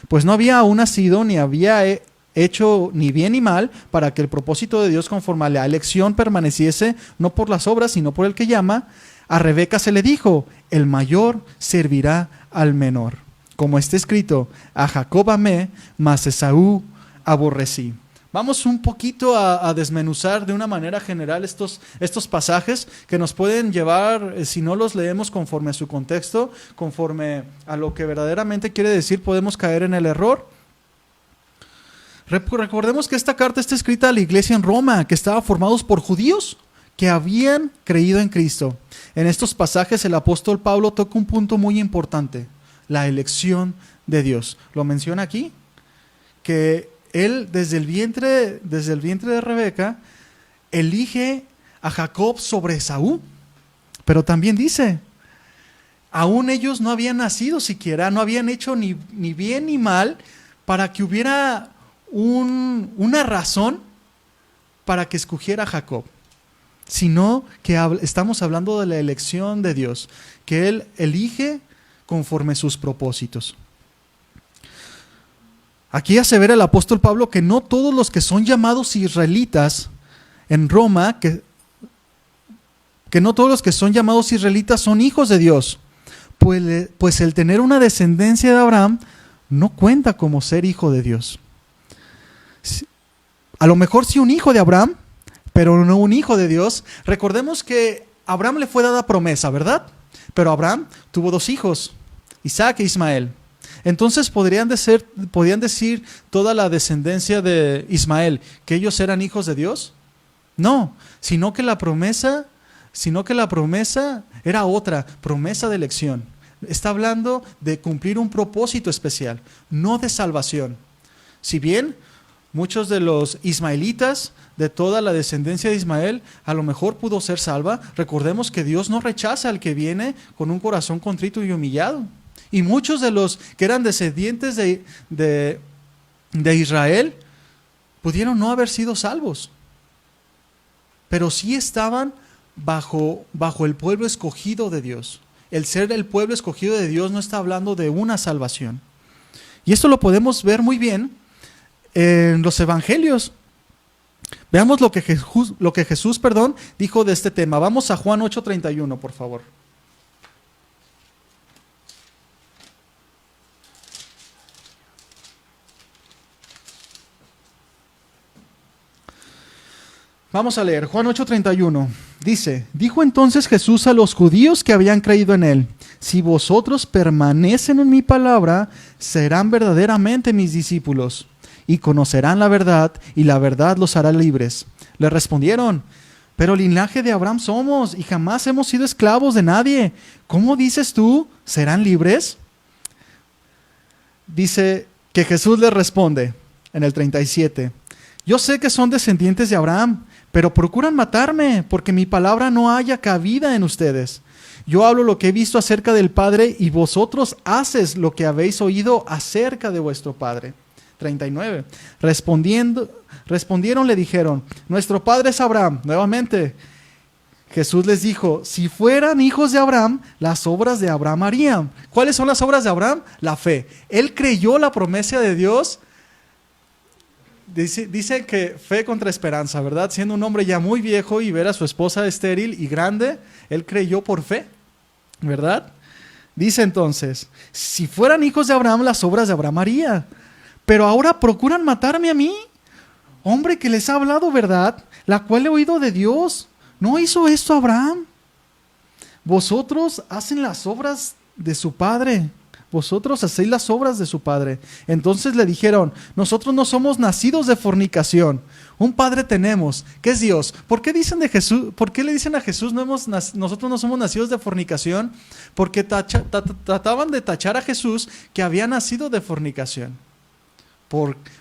pues no había aún nacido ni había hecho ni bien ni mal, para que el propósito de Dios conforme a la elección permaneciese, no por las obras, sino por el que llama. A Rebeca se le dijo: el mayor servirá al menor. Como está escrito: a Jacob amé, mas a Esaú aborrecí. Vamos un poquito a desmenuzar de una manera general estos pasajes que nos pueden llevar, si no los leemos conforme a su contexto, conforme a lo que verdaderamente quiere decir, podemos caer en el error. Recordemos que esta carta está escrita a la iglesia en Roma, que estaba formados por judíos que habían creído en Cristo. En estos pasajes el apóstol Pablo toca un punto muy importante: la elección de Dios. Lo menciona aquí, que él desde el vientre de Rebeca elige a Jacob sobre Esaú. Pero también dice: aún ellos no habían nacido siquiera, no habían hecho ni bien ni mal, para que hubiera una razón para que escogiera a Jacob. Sino que estamos hablando de la elección de Dios, que Él elige conforme sus propósitos. Aquí asevera el apóstol Pablo que no todos los que son llamados israelitas en Roma, que no todos los que son llamados israelitas son hijos de Dios, pues el tener una descendencia de Abraham no cuenta como ser hijo de Dios. A lo mejor sí un hijo de Abraham, pero no un hijo de Dios. Recordemos que a Abraham le fue dada promesa, ¿verdad? Pero Abraham tuvo 2 hijos, Isaac e Ismael. Entonces podían decir toda la descendencia de Ismael que ellos eran hijos de Dios. No, sino que la promesa era otra, promesa de elección. Está hablando de cumplir un propósito especial, no de salvación. Si bien muchos de los ismaelitas, de toda la descendencia de Ismael, a lo mejor pudo ser salva, recordemos que Dios no rechaza al que viene con un corazón contrito y humillado. Y muchos de los que eran descendientes de Israel pudieron no haber sido salvos, pero sí estaban bajo el pueblo escogido de Dios. El ser el pueblo escogido de Dios no está hablando de una salvación. Y esto lo podemos ver muy bien en los evangelios. Veamos lo que Jesús dijo de este tema. Vamos a Juan 8:31, por favor. Vamos a leer, Juan 8:31. Dijo entonces Jesús a los judíos que habían creído en él: si vosotros permanecen en mi palabra, serán verdaderamente mis discípulos, y conocerán la verdad, y la verdad los hará libres. Le respondieron: pero linaje de Abraham somos, y jamás hemos sido esclavos de nadie. ¿Cómo dices tú, serán libres? Dice, que Jesús les responde en el 37. Yo sé que son descendientes de Abraham, pero procuran matarme porque mi palabra no haya cabida en ustedes. Yo hablo lo que he visto acerca del Padre y vosotros haces lo que habéis oído acerca de vuestro Padre. 39. Respondieron, le dijeron, nuestro padre es Abraham. Nuevamente, Jesús les dijo, si fueran hijos de Abraham, las obras de Abraham harían. ¿Cuáles son las obras de Abraham? La fe. Él creyó la promesa de Dios. Dice que fe contra esperanza, ¿verdad? Siendo un hombre ya muy viejo y ver a su esposa estéril y grande, él creyó por fe, ¿verdad? Dice entonces, si fueran hijos de Abraham, las obras de Abraham haría. Pero ahora procuran matarme a mí, hombre que les ha hablado verdad, la cual he oído de Dios. ¿No hizo esto Abraham? Vosotros hacen las obras de su padre. Vosotros hacéis las obras de su padre. Entonces le dijeron, nosotros no somos nacidos de fornicación. Un padre tenemos, que es Dios. ¿Por qué dicen de Jesús? ¿Por qué le dicen a Jesús nosotros no somos nacidos de fornicación? Porque trataban de tachar a Jesús que había nacido de fornicación.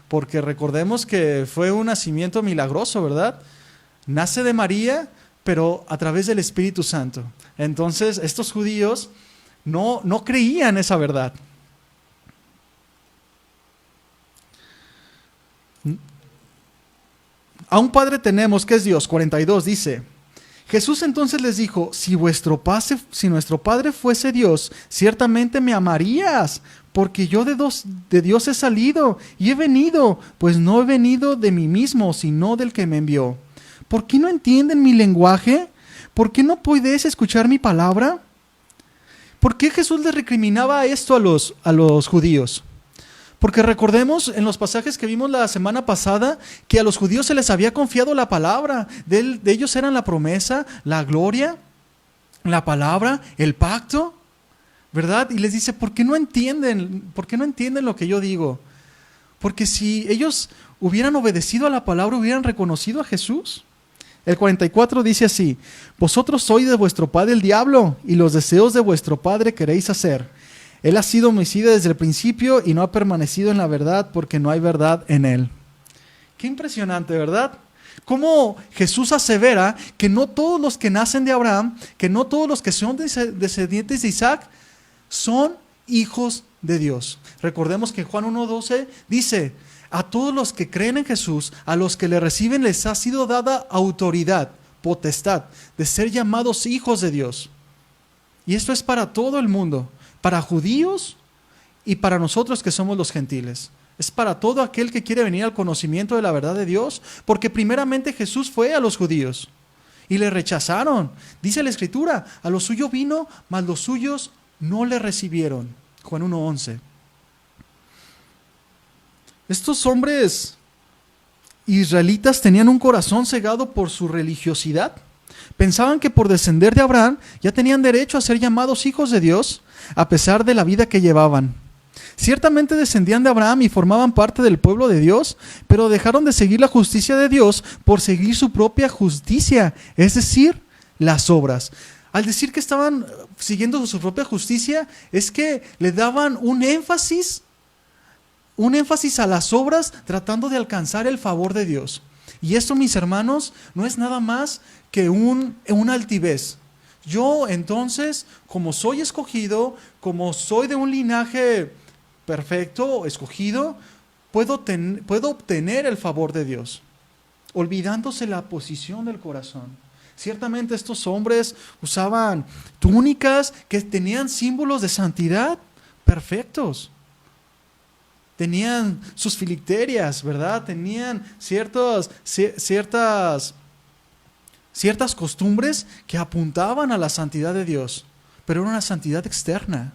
Porque recordemos que fue un nacimiento milagroso, ¿verdad? Nace de María, pero a través del Espíritu Santo. Entonces estos judíos no creían esa verdad. A un padre tenemos, que es Dios. 42 dice, Jesús entonces les dijo, si nuestro padre fuese Dios, ciertamente me amarías, porque yo de Dios he salido y he venido, pues no he venido de mí mismo, sino del que me envió. ¿Por qué no entienden mi lenguaje? ¿Por qué no podéis escuchar mi palabra? ¿Por qué Jesús le recriminaba esto a los judíos? Porque recordemos en los pasajes que vimos la semana pasada que a los judíos se les había confiado la palabra. De ellos eran la promesa, la gloria, la palabra, el pacto, ¿verdad? Y les dice, ¿por qué no entienden? ¿Por qué no entienden lo que yo digo? Porque si ellos hubieran obedecido a la palabra, hubieran reconocido a Jesús. El 44 dice así, vosotros sois de vuestro padre el diablo, y los deseos de vuestro padre queréis hacer. Él ha sido homicida desde el principio y no ha permanecido en la verdad porque no hay verdad en él. Qué impresionante, ¿verdad? Cómo Jesús asevera que no todos los que nacen de Abraham, que no todos los que son descendientes de Isaac, son hijos de Dios. Recordemos que Juan 1:12 dice, a todos los que creen en Jesús, a los que le reciben, les ha sido dada autoridad, potestad, de ser llamados hijos de Dios. Y esto es para todo el mundo, para judíos y para nosotros que somos los gentiles. Es para todo aquel que quiere venir al conocimiento de la verdad de Dios, porque primeramente Jesús fue a los judíos y le rechazaron. Dice la Escritura, a lo suyo vino, mas los suyos no le recibieron. Juan 1:11. Estos hombres israelitas tenían un corazón cegado por su religiosidad. Pensaban que por descender de Abraham ya tenían derecho a ser llamados hijos de Dios, a pesar de la vida que llevaban. Ciertamente descendían de Abraham y formaban parte del pueblo de Dios, pero dejaron de seguir la justicia de Dios por seguir su propia justicia, es decir, las obras. Al decir que estaban siguiendo su propia justicia, es que le daban un énfasis a las obras tratando de alcanzar el favor de Dios. Y esto, mis hermanos, no es nada más que una altivez. Yo entonces, como soy escogido, como soy de un linaje perfecto, escogido, puedo obtener el favor de Dios, olvidándose la posición del corazón. Ciertamente estos hombres usaban túnicas que tenían símbolos de santidad perfectos. Tenían sus filacterias, ¿verdad? Tenían ciertas costumbres que apuntaban a la santidad de Dios, pero era una santidad externa,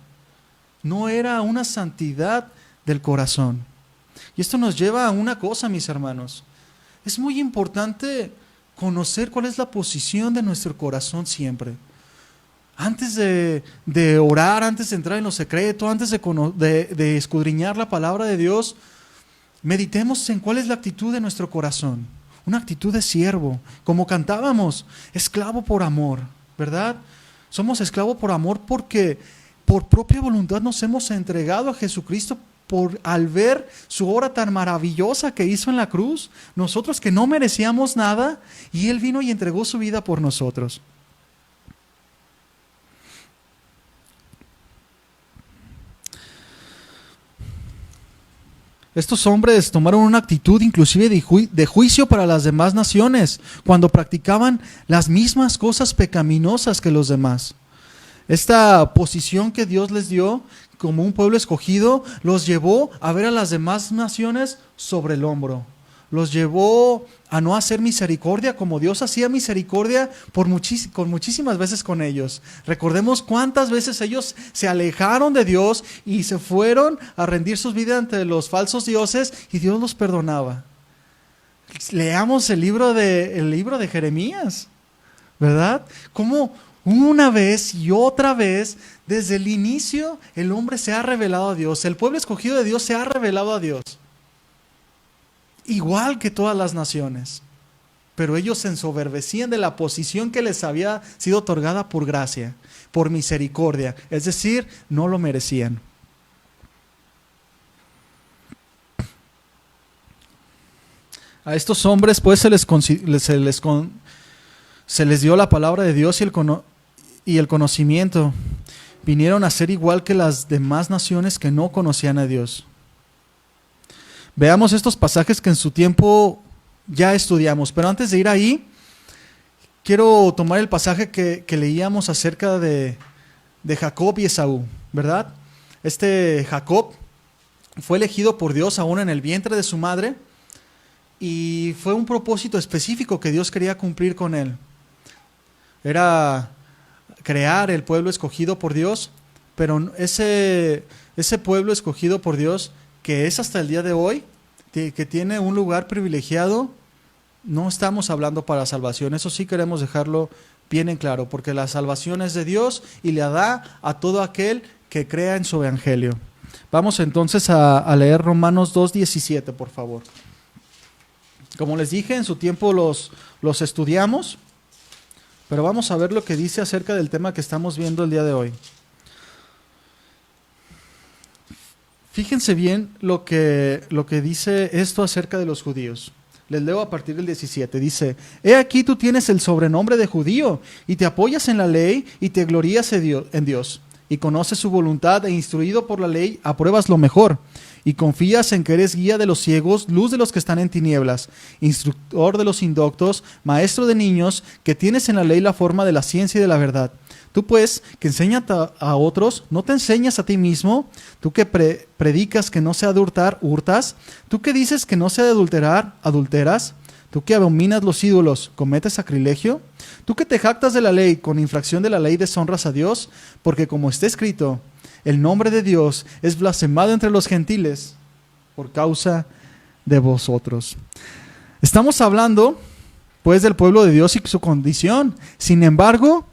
no era una santidad del corazón. Y esto nos lleva a una cosa, mis hermanos. Es muy importante conocer cuál es la posición de nuestro corazón siempre. Antes de orar, antes de entrar en lo secreto, antes de escudriñar la palabra de Dios, meditemos en cuál es la actitud de nuestro corazón. Una actitud de siervo, como cantábamos, esclavo por amor, ¿verdad? Somos esclavos por amor porque por propia voluntad nos hemos entregado a Jesucristo al ver su obra tan maravillosa que hizo en la cruz, nosotros que no merecíamos nada, y Él vino y entregó su vida por nosotros. Estos hombres tomaron una actitud inclusive de juicio para las demás naciones cuando practicaban las mismas cosas pecaminosas que los demás. Esta posición que Dios les dio como un pueblo escogido los llevó a ver a las demás naciones sobre el hombro. Los llevó a no hacer misericordia como Dios hacía misericordia con muchísimas veces con ellos. Recordemos cuántas veces ellos se alejaron de Dios y se fueron a rendir sus vidas ante los falsos dioses y Dios los perdonaba. Leamos el libro de Jeremías, ¿verdad? Cómo una vez y otra vez, desde el inicio, el hombre se ha revelado a Dios. El pueblo escogido de Dios se ha revelado a Dios. Igual que todas las naciones. Pero ellos se ensoberbecían de la posición que les había sido otorgada por gracia, por misericordia. Es decir, no lo merecían. A estos hombres pues se les dio la palabra de Dios y el conocimiento. Vinieron a ser igual que las demás naciones que no conocían a Dios. Veamos estos pasajes que en su tiempo ya estudiamos, pero antes de ir ahí, quiero tomar el pasaje que leíamos acerca de Jacob y Esaú, ¿verdad? Este Jacob fue elegido por Dios aún en el vientre de su madre y fue un propósito específico que Dios quería cumplir con él. Era crear el pueblo escogido por Dios, pero ese pueblo escogido por Dios, que es hasta el día de hoy, que tiene un lugar privilegiado, no estamos hablando para salvación. Eso sí queremos dejarlo bien en claro, porque la salvación es de Dios y le da a todo aquel que crea en su evangelio. Vamos entonces a leer Romanos 2:17, por favor. Como les dije, en su tiempo los estudiamos, pero vamos a ver lo que dice acerca del tema que estamos viendo el día de hoy. Fíjense bien lo que dice esto acerca de los judíos. Les leo a partir del 17. Dice: He aquí tú tienes el sobrenombre de judío, y te apoyas en la ley, y te glorías en Dios, y conoces su voluntad, e instruido por la ley, apruebas lo mejor, y confías en que eres guía de los ciegos, luz de los que están en tinieblas, instructor de los indoctos, maestro de niños, que tienes en la ley la forma de la ciencia y de la verdad. Tú pues, que enseñas a otros, ¿no te enseñas a ti mismo? Tú que predicas que no se ha de hurtar, ¿hurtas? Tú que dices que no se ha de adulterar, ¿adulteras? Tú que abominas los ídolos, ¿cometes sacrilegio? Tú que te jactas de la ley, con infracción de la ley deshonras a Dios, porque como está escrito, el nombre de Dios es blasfemado entre los gentiles por causa de vosotros. Estamos hablando, pues, del pueblo de Dios y su condición. Sin embargo,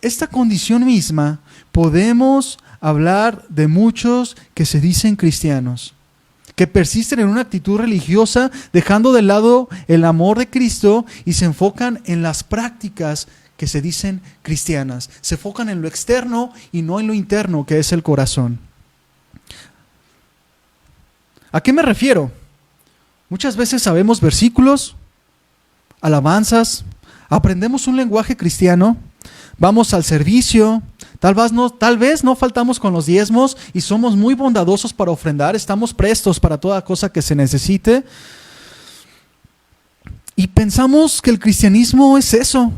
esta condición misma, podemos hablar de muchos que se dicen cristianos, que persisten en una actitud religiosa, dejando de lado el amor de Cristo y se enfocan en las prácticas que se dicen cristianas. Se enfocan en lo externo y no en lo interno, que es el corazón. ¿A qué me refiero? Muchas veces sabemos versículos, alabanzas, aprendemos un lenguaje cristiano, vamos al servicio, tal vez no faltamos con los diezmos y somos muy bondadosos para ofrendar, estamos prestos para toda cosa que se necesite. Y pensamos que el cristianismo es eso,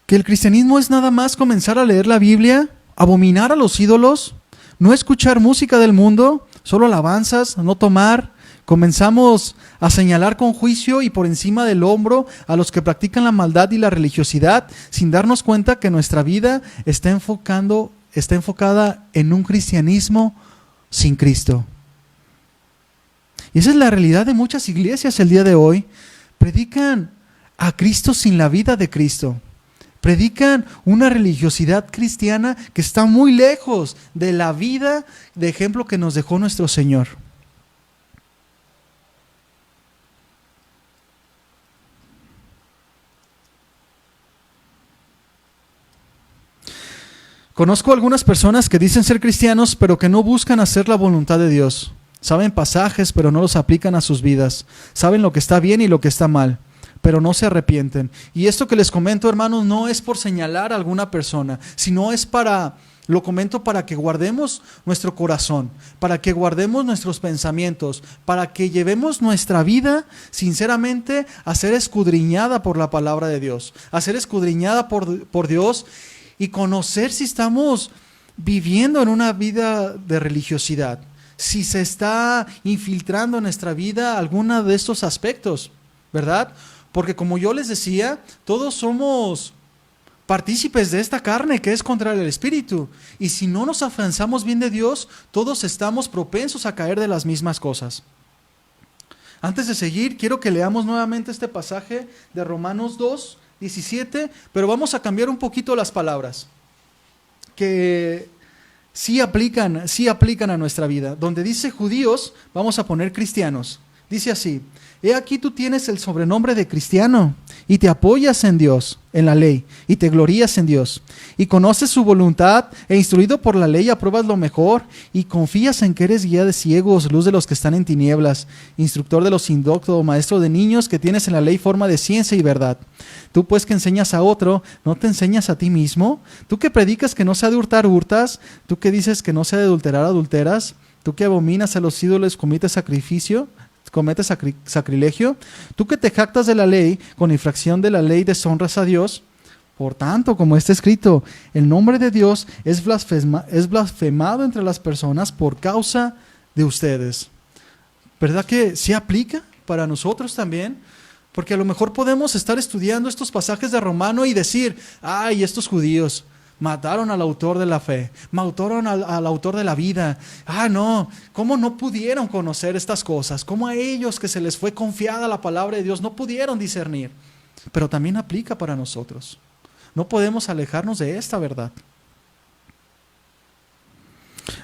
que el cristianismo es nada más comenzar a leer la Biblia, abominar a los ídolos, no escuchar música del mundo, solo alabanzas, no tomar. Comenzamos a señalar con juicio y por encima del hombro a los que practican la maldad y la religiosidad, sin darnos cuenta que nuestra vida está enfocada en un cristianismo sin Cristo. Y esa es la realidad de muchas iglesias el día de hoy. Predican a Cristo sin la vida de Cristo. Predican una religiosidad cristiana que está muy lejos de la vida de ejemplo que nos dejó nuestro Señor. Conozco algunas personas que dicen ser cristianos, pero que no buscan hacer la voluntad de Dios. Saben pasajes, pero no los aplican a sus vidas. Saben lo que está bien y lo que está mal, pero no se arrepienten. Y esto que les comento, hermanos, no es por señalar a alguna persona, sino lo comento para que guardemos nuestro corazón, para que guardemos nuestros pensamientos, para que llevemos nuestra vida sinceramente a ser escudriñada por la palabra de Dios, a ser escudriñada por Dios y conocer si estamos viviendo en una vida de religiosidad, si se está infiltrando en nuestra vida alguno de estos aspectos, ¿verdad? Porque como yo les decía, todos somos partícipes de esta carne que es contra el Espíritu. Y si no nos afianzamos bien de Dios, todos estamos propensos a caer de las mismas cosas. Antes de seguir, quiero que leamos nuevamente este pasaje de Romanos 2, 17, pero vamos a cambiar un poquito las palabras, que sí aplican a nuestra vida. Donde dice judíos, vamos a poner cristianos. Dice así: he aquí tú tienes el sobrenombre de cristiano y te apoyas en Dios, en la ley, y te glorías en Dios, y conoces su voluntad, e instruido por la ley apruebas lo mejor, y confías en que eres guía de ciegos, luz de los que están en tinieblas, instructor de los indoctos, maestro de niños, que tienes en la ley forma de ciencia y verdad. Tú pues que enseñas a otro, ¿no te enseñas a ti mismo? Tú que predicas que no se ha de hurtar, hurtas. Tú que dices que no se ha de adulterar, adulteras. Tú que abominas a los ídolos, cometes sacrilegio. Tú que te jactas de la ley, con infracción de la ley deshonras a Dios. Por tanto, como está escrito, el nombre de Dios es blasfemado entre las personas por causa de ustedes. ¿Verdad que sí aplica para nosotros también? Porque a lo mejor podemos estar estudiando estos pasajes de Romano y decir: ay, estos judíos mataron al autor de la fe, mataron al autor de la vida. No, ¿cómo no pudieron conocer estas cosas? ¿Cómo a ellos, que se les fue confiada la palabra de Dios, no pudieron discernir? Pero también aplica para nosotros. No podemos alejarnos de esta verdad.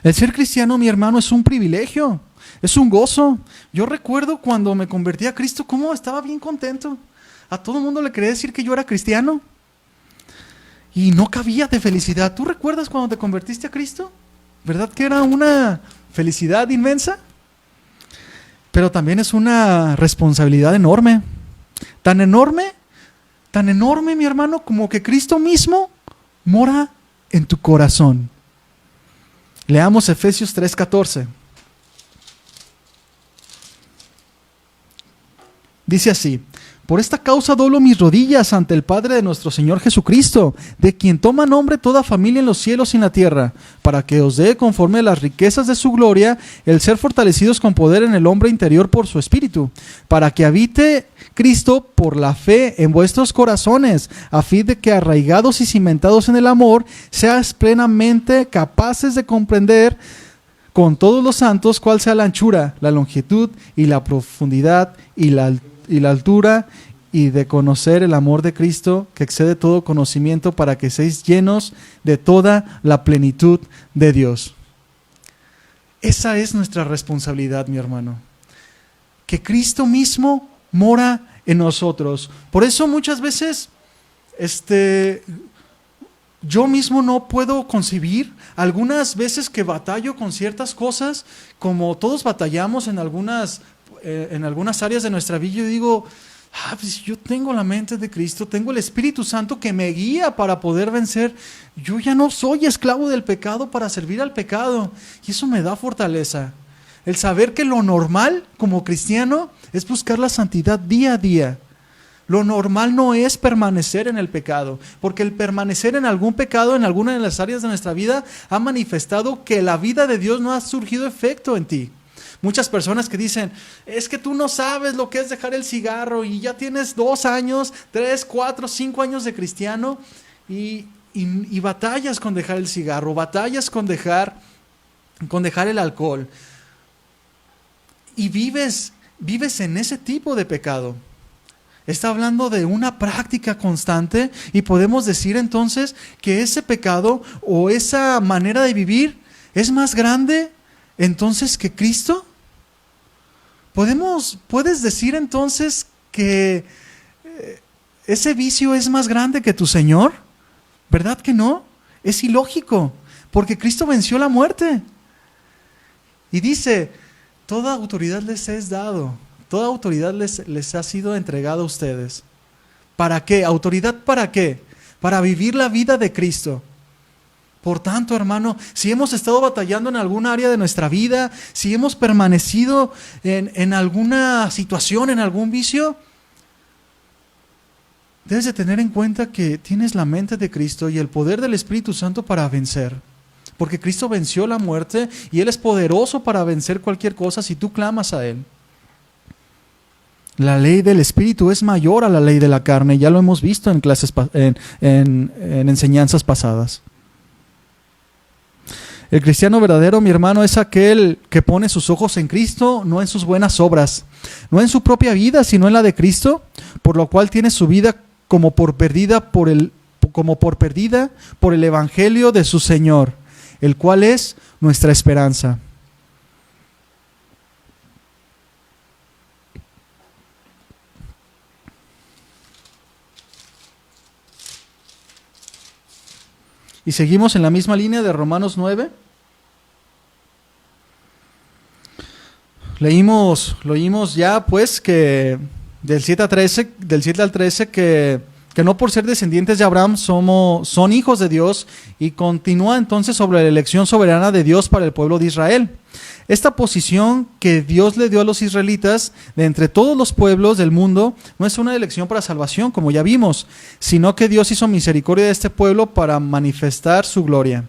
El ser cristiano, mi hermano, es un privilegio, es un gozo. Yo recuerdo cuando me convertí a Cristo, cómo estaba bien contento. A todo el mundo le quería decir que yo era cristiano y no cabía de felicidad. ¿Tú recuerdas cuando te convertiste a Cristo? ¿Verdad que era una felicidad inmensa? Pero también es una responsabilidad enorme. Tan enorme, mi hermano, como que Cristo mismo mora en tu corazón. Leamos Efesios 3:14. Dice así: por esta causa doblo mis rodillas ante el Padre de nuestro Señor Jesucristo, de quien toma nombre toda familia en los cielos y en la tierra, para que os dé, conforme a las riquezas de su gloria, el ser fortalecidos con poder en el hombre interior por su Espíritu, para que habite Cristo por la fe en vuestros corazones, a fin de que, arraigados y cimentados en el amor, seas plenamente capaces de comprender con todos los santos cuál sea la anchura, la longitud y la profundidad y la altura, y de conocer el amor de Cristo que excede todo conocimiento, para que seáis llenos de toda la plenitud de Dios. Esa es nuestra responsabilidad, mi hermano, que Cristo mismo mora en nosotros. Por eso muchas veces yo mismo no puedo concebir, algunas veces que batallo con ciertas cosas, como todos batallamos en algunas áreas de nuestra vida. Yo digo: pues yo tengo la mente de Cristo, tengo el Espíritu Santo que me guía para poder vencer. Yo ya no soy esclavo del pecado para servir al pecado, y eso me da fortaleza. El saber que lo normal como cristiano es buscar la santidad día a día. Lo normal no es permanecer en el pecado, porque el permanecer en algún pecado, en alguna de las áreas de nuestra vida, ha manifestado que la vida de Dios no ha surgido efecto en ti. Muchas personas que dicen: es que tú no sabes lo que es dejar el cigarro, y ya tienes 2 años, 3, 4, 5 años de cristiano, y batallas con dejar el cigarro, batallas con dejar el alcohol, y vives en ese tipo de pecado. Está hablando de una práctica constante, y podemos decir entonces que ese pecado o esa manera de vivir es más grande entonces que Cristo. ¿Puedes decir entonces que ese vicio es más grande que tu Señor? ¿Verdad que no? Es ilógico, porque Cristo venció la muerte. Y dice, toda autoridad les es dado, toda autoridad les ha sido entregada a ustedes. ¿Para qué? ¿Autoridad para qué? Para vivir la vida de Cristo. Por tanto, hermano, si hemos estado batallando en alguna área de nuestra vida, si hemos permanecido en alguna situación, en algún vicio, debes de tener en cuenta que tienes la mente de Cristo y el poder del Espíritu Santo para vencer. Porque Cristo venció la muerte y Él es poderoso para vencer cualquier cosa si tú clamas a Él. La ley del Espíritu es mayor a la ley de la carne, ya lo hemos visto en clases, en enseñanzas pasadas. El cristiano verdadero, mi hermano, es aquel que pone sus ojos en Cristo, no en sus buenas obras, no en su propia vida, sino en la de Cristo, por lo cual tiene su vida como por perdida por el evangelio de su Señor, el cual es nuestra esperanza. Y seguimos en la misma línea de Romanos 9. Leímos ya pues que del 7 al 13 que no por ser descendientes de Abraham son hijos de Dios, y continúa entonces sobre la elección soberana de Dios para el pueblo de Israel. Esta posición que Dios le dio a los israelitas de entre todos los pueblos del mundo no es una elección para salvación, como ya vimos, sino que Dios hizo misericordia de este pueblo para manifestar su gloria.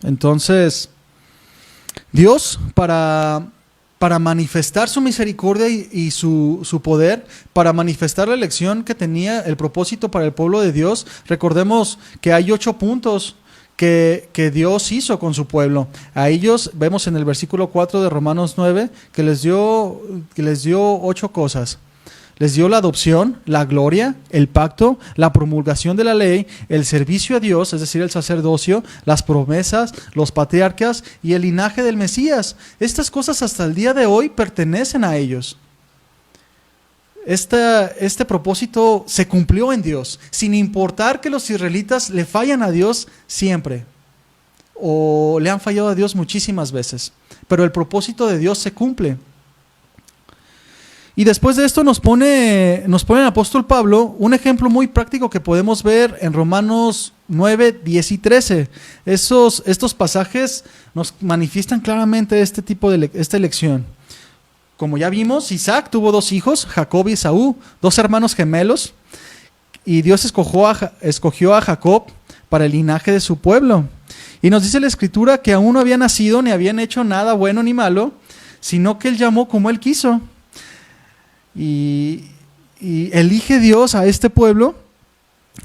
Entonces, Dios, para manifestar su misericordia y su poder, para manifestar la elección que tenía, el propósito para el pueblo de Dios, recordemos que hay 8 puntos que Dios hizo con su pueblo. A ellos vemos en el versículo 4 de Romanos 9 que les dio 8 cosas. Les dio la adopción, la gloria, el pacto, la promulgación de la ley, el servicio a Dios, es decir, el sacerdocio, las promesas, los patriarcas y el linaje del Mesías. Estas cosas hasta el día de hoy pertenecen a ellos. Este propósito se cumplió en Dios, sin importar que los israelitas le fallan a Dios siempre, o le han fallado a Dios muchísimas veces. Pero el propósito de Dios se cumple. Y después de esto nos pone el apóstol Pablo un ejemplo muy práctico que podemos ver en Romanos 9, 10 y 13. Estos pasajes nos manifiestan claramente esta elección. Como ya vimos, Isaac tuvo 2 hijos, Jacob y Esaú, 2 hermanos gemelos, y Dios escogió a Jacob para el linaje de su pueblo. Y nos dice la Escritura que aún no había nacido ni habían hecho nada bueno ni malo, sino que Él llamó como Él quiso. Y elige Dios a este pueblo,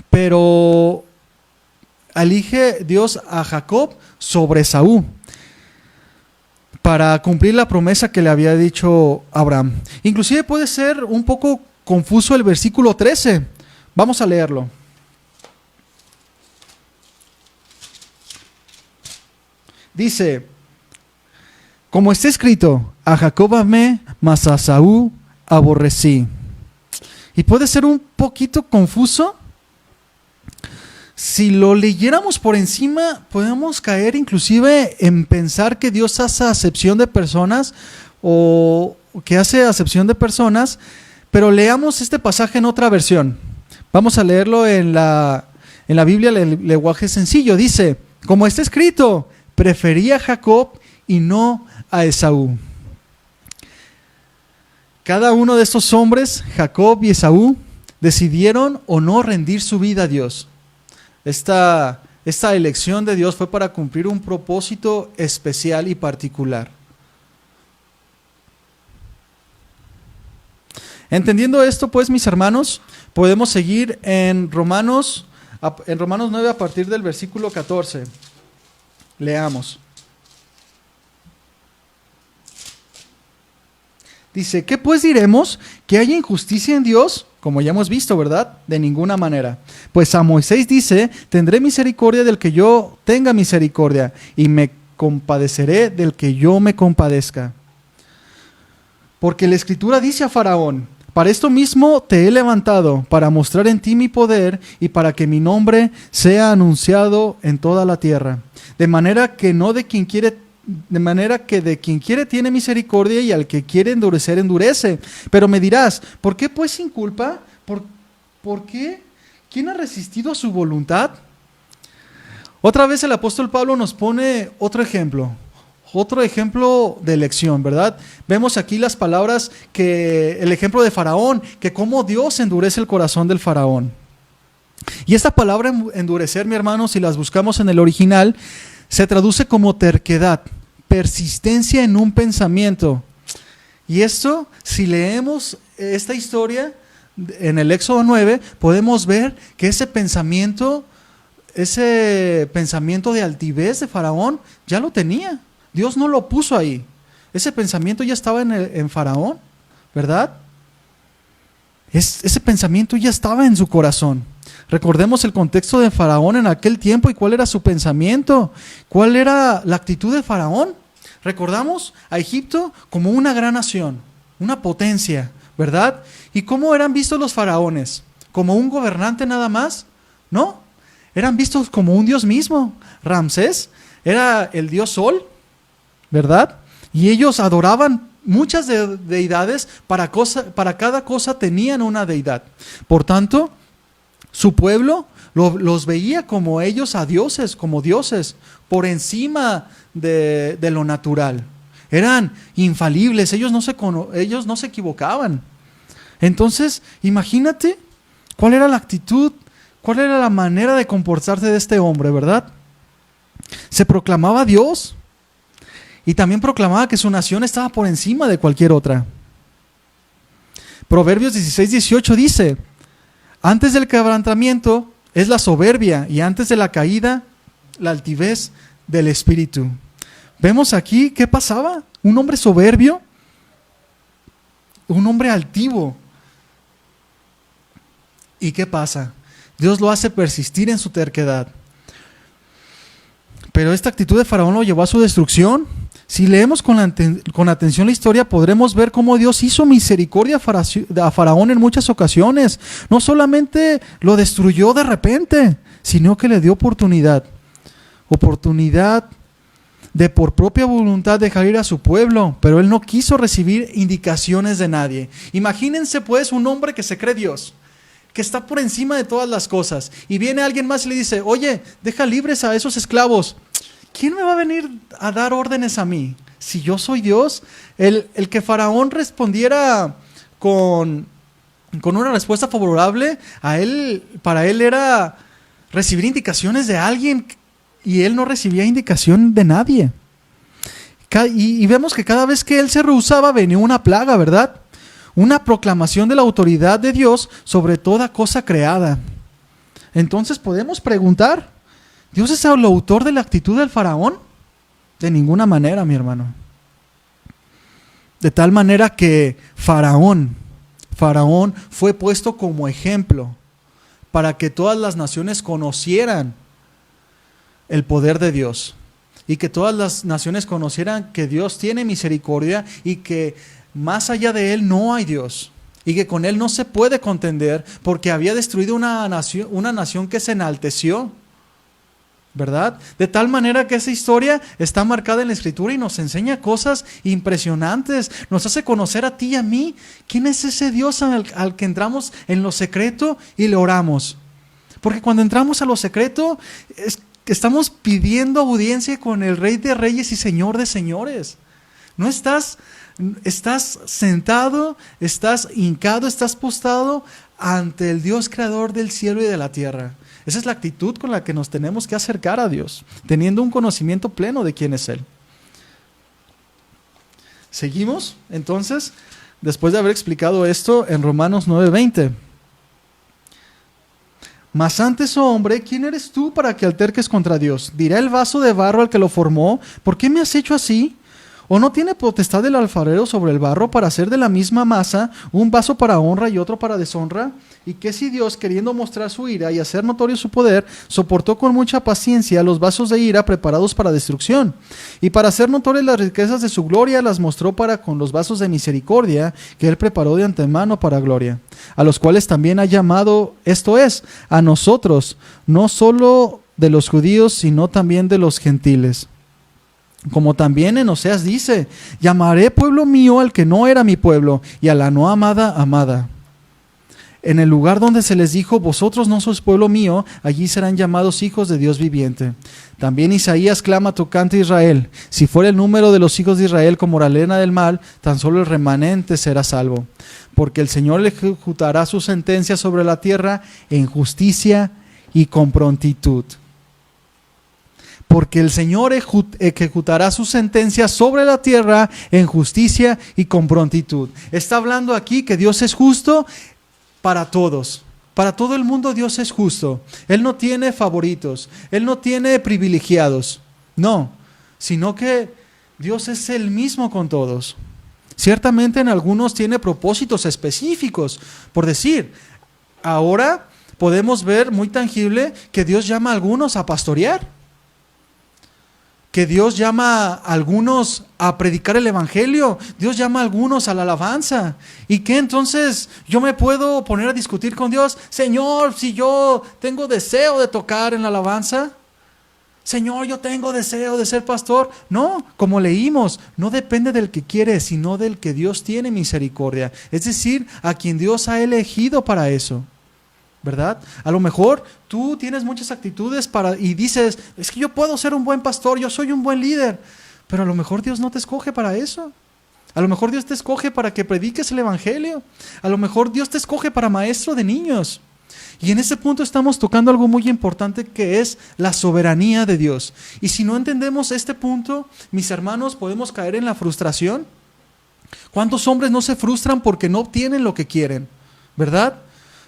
pero elige Dios a Jacob sobre Esaú para cumplir la promesa que le había dicho Abraham. Inclusive puede ser un poco confuso el versículo 13. Vamos a leerlo. Dice, como está escrito, a Jacob amé, mas a Esaú aborrecí. Y puede ser un poquito confuso. Si lo leyéramos por encima, podemos caer inclusive en pensar que Dios hace acepción de personas, o que hace acepción de personas, pero leamos este pasaje en otra versión. Vamos a leerlo en la Biblia, el lenguaje sencillo. Dice, como está escrito, preferí a Jacob y no a Esaú. Cada uno de estos hombres, Jacob y Esaú, decidieron o no rendir su vida a Dios. Esta elección de Dios fue para cumplir un propósito especial y particular. Entendiendo esto, pues, mis hermanos, podemos seguir en Romanos 9 a partir del versículo 14. Leamos. Dice, ¿qué pues diremos? ¿Que haya injusticia en Dios? Como ya hemos visto, ¿verdad? De ninguna manera. Pues a Moisés dice, tendré misericordia del que yo tenga misericordia, y me compadeceré del que yo me compadezca. Porque la Escritura dice a Faraón: para esto mismo te he levantado, para mostrar en ti mi poder y para que mi nombre sea anunciado en toda la tierra. De manera que de quien quiere tiene misericordia y al que quiere endurecer, endurece. Pero me dirás: ¿por qué pues sin culpa? ¿Por qué? ¿Quién ha resistido a su voluntad? Otra vez el apóstol Pablo nos pone otro ejemplo de elección, ¿verdad? Vemos aquí las palabras, el ejemplo de Faraón, que cómo Dios endurece el corazón del Faraón. Y esta palabra endurecer, mi hermano, si las buscamos en el original, se traduce como terquedad, persistencia en un pensamiento. Y esto, si leemos esta historia en el Éxodo 9, podemos ver que ese pensamiento de altivez de Faraón ya lo tenía. Dios no lo puso ahí. Ese pensamiento ya estaba en Faraón, ¿verdad? Ese pensamiento ya estaba en su corazón. Recordemos el contexto de Faraón en aquel tiempo y cuál era su pensamiento, cuál era la actitud de Faraón. Recordamos a Egipto como una gran nación, una potencia, ¿verdad? ¿Y cómo eran vistos los faraones? ¿Como un gobernante nada más? No, eran vistos como un dios mismo. Ramsés era el dios Sol, ¿verdad? Y ellos adoraban muchas deidades, para cada cosa tenían una deidad. Por tanto, su pueblo los veía como ellos a dioses, como dioses, por encima de lo natural. Eran infalibles, ellos no se equivocaban. Entonces, imagínate cuál era la actitud, cuál era la manera de comportarse de este hombre, ¿verdad? Se proclamaba Dios y también proclamaba que su nación estaba por encima de cualquier otra. Proverbios 16:18 dice: antes del quebrantamiento es la soberbia y antes de la caída la altivez del espíritu. Vemos aquí qué pasaba. Un hombre soberbio, un hombre altivo. ¿Y qué pasa? Dios lo hace persistir en su terquedad. Pero esta actitud de Faraón lo llevó a su destrucción. Si leemos con atención la historia, podremos ver cómo Dios hizo misericordia a Faraón en muchas ocasiones. No solamente lo destruyó de repente, sino que le dio oportunidad de por propia voluntad dejar ir a su pueblo, pero él no quiso recibir indicaciones de nadie. Imagínense pues un hombre que se cree Dios, que está por encima de todas las cosas, y viene alguien más y le dice: oye, deja libres a esos esclavos. ¿Quién me va a venir a dar órdenes a mí? Si yo soy Dios. El que Faraón respondiera con una respuesta favorable para él era recibir indicaciones de alguien, y él no recibía indicación de nadie. Y vemos que cada vez que él se rehusaba venía una plaga, ¿verdad? Una proclamación de la autoridad de Dios sobre toda cosa creada. Entonces podemos preguntar: ¿Dios es el autor de la actitud del Faraón? De ninguna manera, mi hermano. De tal manera que Faraón fue puesto como ejemplo para que todas las naciones conocieran el poder de Dios, y que todas las naciones conocieran que Dios tiene misericordia y que más allá de Él no hay Dios, y que con Él no se puede contender, porque había destruido una nación que se enalteció, ¿verdad? De tal manera que esa historia está marcada en la Escritura y nos enseña cosas impresionantes. Nos hace conocer a ti y a mí quién es ese Dios al que entramos en lo secreto y le oramos. Porque cuando entramos a lo secreto estamos pidiendo audiencia con el Rey de Reyes y Señor de Señores. No estás sentado, estás hincado, estás postrado ante el Dios creador del cielo y de la tierra. Esa es la actitud con la que nos tenemos que acercar a Dios, teniendo un conocimiento pleno de quién es Él. Seguimos, entonces, después de haber explicado esto en Romanos 9:20. Mas antes, oh hombre, ¿quién eres tú para que alterques contra Dios? Dirá el vaso de barro al que lo formó: ¿por qué me has hecho así? ¿O no tiene potestad el alfarero sobre el barro para hacer de la misma masa un vaso para honra y otro para deshonra? ¿Y qué si Dios, queriendo mostrar su ira y hacer notorio su poder, soportó con mucha paciencia los vasos de ira preparados para destrucción? Y para hacer notorias las riquezas de su gloria, las mostró para con los vasos de misericordia que él preparó de antemano para gloria, a los cuales también ha llamado, esto es, a nosotros, no solo de los judíos, sino también de los gentiles. Como también en Oseas dice: llamaré pueblo mío al que no era mi pueblo, y a la no amada, amada. En el lugar donde se les dijo: vosotros no sois pueblo mío, allí serán llamados hijos de Dios viviente. También Isaías clama tocante a Israel: si fuera el número de los hijos de Israel como la arena del mar, tan solo el remanente será salvo. Porque el Señor ejecutará su sentencia sobre la tierra en justicia y con prontitud. Porque el Señor ejecutará su sentencia sobre la tierra en justicia y con prontitud. Está hablando aquí que Dios es justo para todos. Para todo el mundo Dios es justo. Él no tiene favoritos. Él no tiene privilegiados. No, sino que Dios es el mismo con todos. Ciertamente en algunos tiene propósitos específicos. Por decir, ahora podemos ver muy tangible que Dios llama a algunos a pastorear. Que Dios llama a algunos a predicar el evangelio, Dios llama a algunos a la alabanza. ¿Y qué entonces yo me puedo poner a discutir con Dios? Señor, si yo tengo deseo de tocar en la alabanza, Señor, yo tengo deseo de ser pastor. No, como leímos, no depende del que quiere, sino del que Dios tiene misericordia. Es decir, a quien Dios ha elegido para eso. ¿Verdad? A lo mejor tú tienes muchas actitudes y dices: es que yo puedo ser un buen pastor, yo soy un buen líder, pero a lo mejor Dios no te escoge para eso. A lo mejor Dios te escoge para que prediques el evangelio. A lo mejor Dios te escoge para maestro de niños. Y en ese punto estamos tocando algo muy importante, que es la soberanía de Dios. Y si no entendemos este punto, mis hermanos, podemos caer en la frustración. ¿Cuántos hombres no se frustran porque no obtienen lo que quieren? ¿Verdad?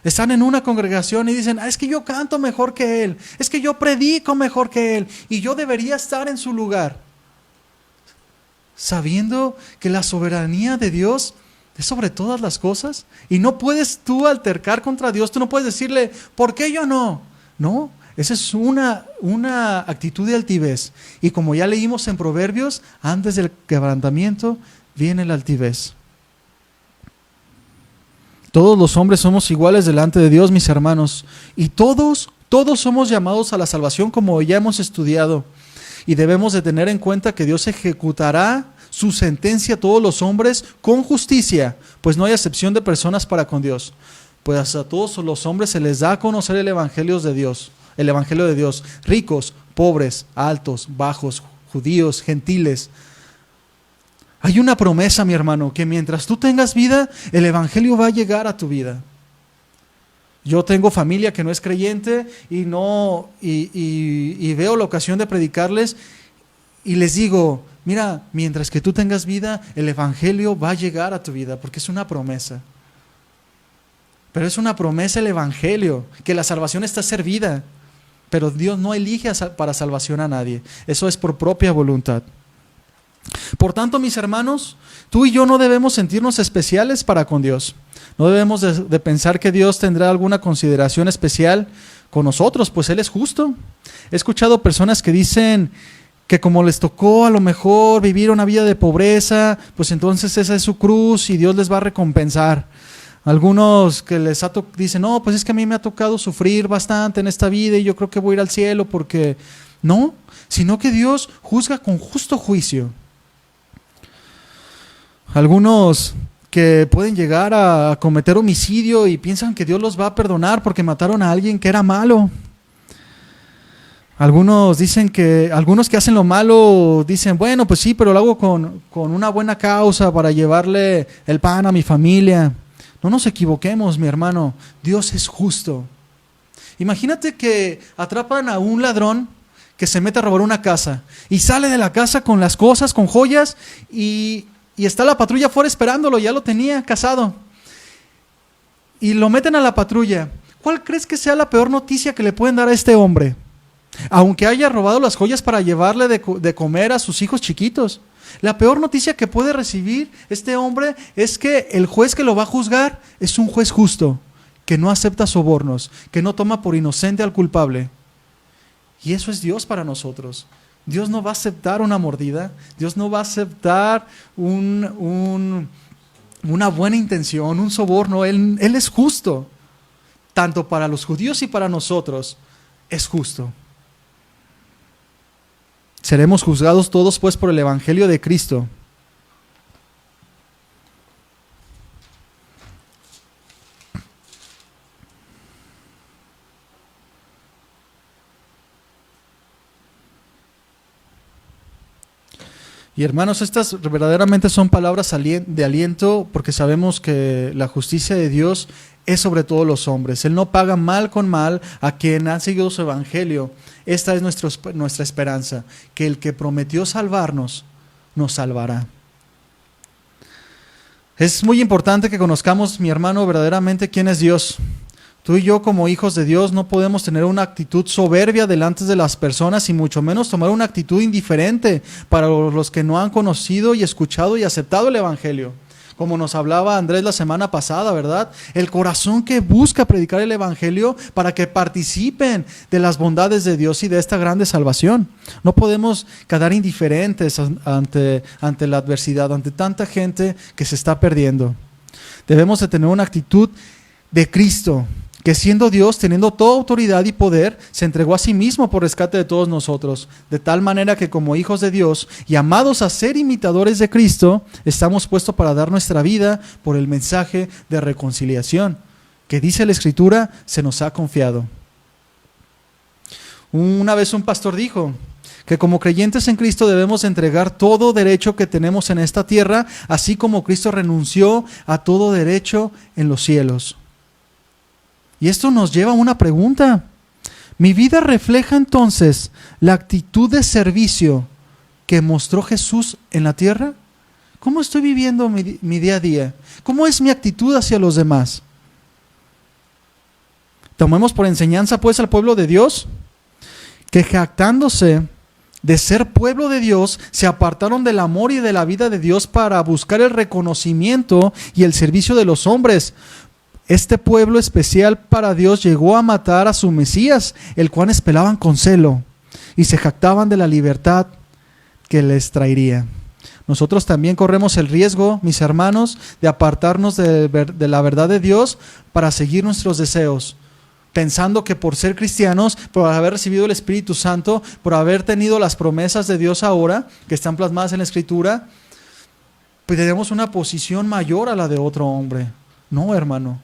Están en una congregación y dicen: es que yo canto mejor que él, es que yo predico mejor que él, y yo debería estar en su lugar. Sabiendo que la soberanía de Dios es sobre todas las cosas, y no puedes tú altercar contra Dios. Tú no puedes decirle: ¿por qué yo no? No, esa es una actitud de altivez. Y como ya leímos en Proverbios, antes del quebrantamiento viene la altivez. Todos los hombres somos iguales delante de Dios, mis hermanos, y todos somos llamados a la salvación, como ya hemos estudiado, y debemos de tener en cuenta que Dios ejecutará su sentencia a todos los hombres con justicia, pues no hay excepción de personas para con Dios, pues a todos los hombres se les da a conocer el evangelio de Dios, ricos, pobres, altos, bajos, judíos, gentiles. Hay una promesa, mi hermano, que mientras tú tengas vida, el evangelio va a llegar a tu vida. Yo tengo familia que no es creyente y veo la ocasión de predicarles y les digo: mira, mientras que tú tengas vida, el evangelio va a llegar a tu vida, porque es una promesa. Pero es una promesa el evangelio, que la salvación está servida, pero Dios no elige para salvación a nadie. Eso es por propia voluntad. Por tanto, mis hermanos, tú y yo no debemos sentirnos especiales para con Dios. No debemos de pensar que Dios tendrá alguna consideración especial con nosotros, pues Él es justo. He escuchado personas que dicen que como les tocó a lo mejor vivir una vida de pobreza, pues entonces esa es su cruz y Dios les va a recompensar. Algunos que dicen: no, pues es que a mí me ha tocado sufrir bastante en esta vida y yo creo que voy a ir al cielo, porque no, sino que Dios juzga con justo juicio. Algunos que pueden llegar a cometer homicidio y piensan que Dios los va a perdonar porque mataron a alguien que era malo. Algunos que hacen lo malo dicen: bueno, pues sí, pero lo hago con una buena causa para llevarle el pan a mi familia. No nos equivoquemos, mi hermano, Dios es justo. Imagínate que atrapan a un ladrón que se mete a robar una casa y sale de la casa con las cosas, con joyas, y está la patrulla afuera esperándolo, ya lo tenía casado. Y lo meten a la patrulla. ¿Cuál crees que sea la peor noticia que le pueden dar a este hombre? Aunque haya robado las joyas para llevarle de comer a sus hijos chiquitos. La peor noticia que puede recibir este hombre es que el juez que lo va a juzgar es un juez justo, que no acepta sobornos, que no toma por inocente al culpable. Y eso es Dios para nosotros. Dios no va a aceptar una mordida, Dios no va a aceptar una buena intención, un soborno. Él es justo, tanto para los judíos y para nosotros, es justo. Seremos juzgados todos pues por el Evangelio de Cristo. Y hermanos, estas verdaderamente son palabras de aliento, porque sabemos que la justicia de Dios es sobre todos los hombres. Él no paga mal con mal a quien ha seguido su evangelio. Esta es nuestra esperanza, que el que prometió salvarnos, nos salvará. Es muy importante que conozcamos, mi hermano, verdaderamente quién es Dios. Tú y yo, como hijos de Dios, no podemos tener una actitud soberbia delante de las personas y mucho menos tomar una actitud indiferente para los que no han conocido y escuchado y aceptado el Evangelio. Como nos hablaba Andrés la semana pasada, ¿verdad? El corazón que busca predicar el Evangelio para que participen de las bondades de Dios y de esta grande salvación. No podemos quedar indiferentes ante la adversidad, ante tanta gente que se está perdiendo. Debemos de tener una actitud de Cristo, que siendo Dios, teniendo toda autoridad y poder, se entregó a sí mismo por rescate de todos nosotros, de tal manera que como hijos de Dios y amados a ser imitadores de Cristo, estamos puestos para dar nuestra vida por el mensaje de reconciliación, que dice la Escritura, se nos ha confiado. Una vez un pastor dijo que como creyentes en Cristo debemos entregar todo derecho que tenemos en esta tierra, así como Cristo renunció a todo derecho en los cielos. Y esto nos lleva a una pregunta. ¿Mi vida refleja entonces la actitud de servicio que mostró Jesús en la tierra? ¿Cómo estoy viviendo mi día a día? ¿Cómo es mi actitud hacia los demás? Tomemos por enseñanza pues al pueblo de Dios, que jactándose de ser pueblo de Dios, se apartaron del amor y de la vida de Dios para buscar el reconocimiento y el servicio de los hombres. Este pueblo especial para Dios llegó a matar a su Mesías, el cual esperaban con celo, y se jactaban de la libertad que les traería. Nosotros también corremos el riesgo, mis hermanos, de apartarnos de la verdad de Dios para seguir nuestros deseos, pensando que por ser cristianos, por haber recibido el Espíritu Santo, por haber tenido las promesas de Dios ahora, que están plasmadas en la Escritura, pues tenemos una posición mayor a la de otro hombre. No, hermano.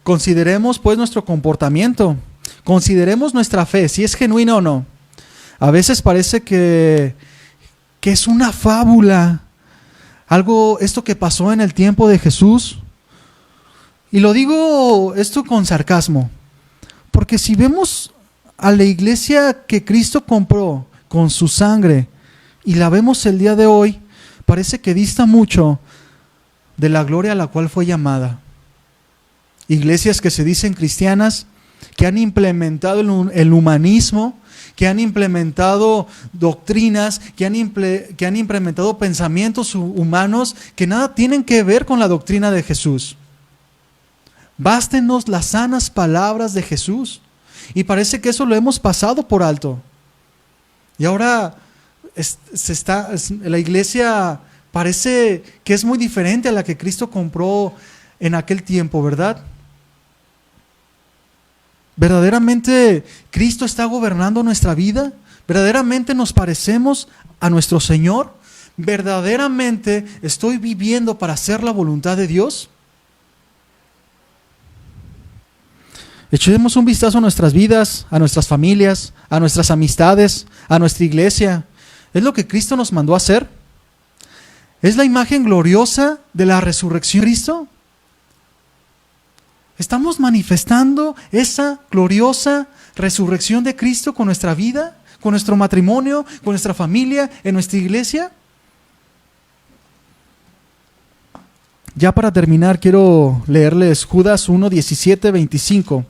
Consideremos pues nuestro comportamiento, consideremos nuestra fe, si es genuina o no. A veces parece que es una fábula, esto que pasó en el tiempo de Jesús. Y lo digo esto con sarcasmo, porque si vemos a la iglesia que Cristo compró con su sangre y la vemos el día de hoy, parece que dista mucho de la gloria a la cual fue llamada. Iglesias que se dicen cristianas, que han implementado el humanismo, que han implementado doctrinas, que han implementado pensamientos humanos que nada tienen que ver con la doctrina de Jesús. Bástenos las sanas palabras de Jesús. Y parece que eso lo hemos pasado por alto. Y ahora la iglesia parece que es muy diferente a la que Cristo compró en aquel tiempo, ¿verdad? ¿Verdaderamente Cristo está gobernando nuestra vida? ¿Verdaderamente nos parecemos a nuestro Señor? ¿Verdaderamente estoy viviendo para hacer la voluntad de Dios? Echemos un vistazo a nuestras vidas, a nuestras familias, a nuestras amistades, a nuestra iglesia. ¿Es lo que Cristo nos mandó a hacer? ¿Es la imagen gloriosa de la resurrección de Cristo? ¿Estamos manifestando esa gloriosa resurrección de Cristo con nuestra vida, con nuestro matrimonio, con nuestra familia, en nuestra iglesia? Ya para terminar, quiero leerles Judas 1, 17, 25.